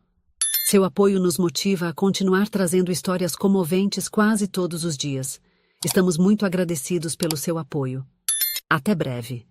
Seu apoio nos motiva a continuar trazendo histórias comoventes quase todos os dias. Estamos muito agradecidos pelo seu apoio. Até breve.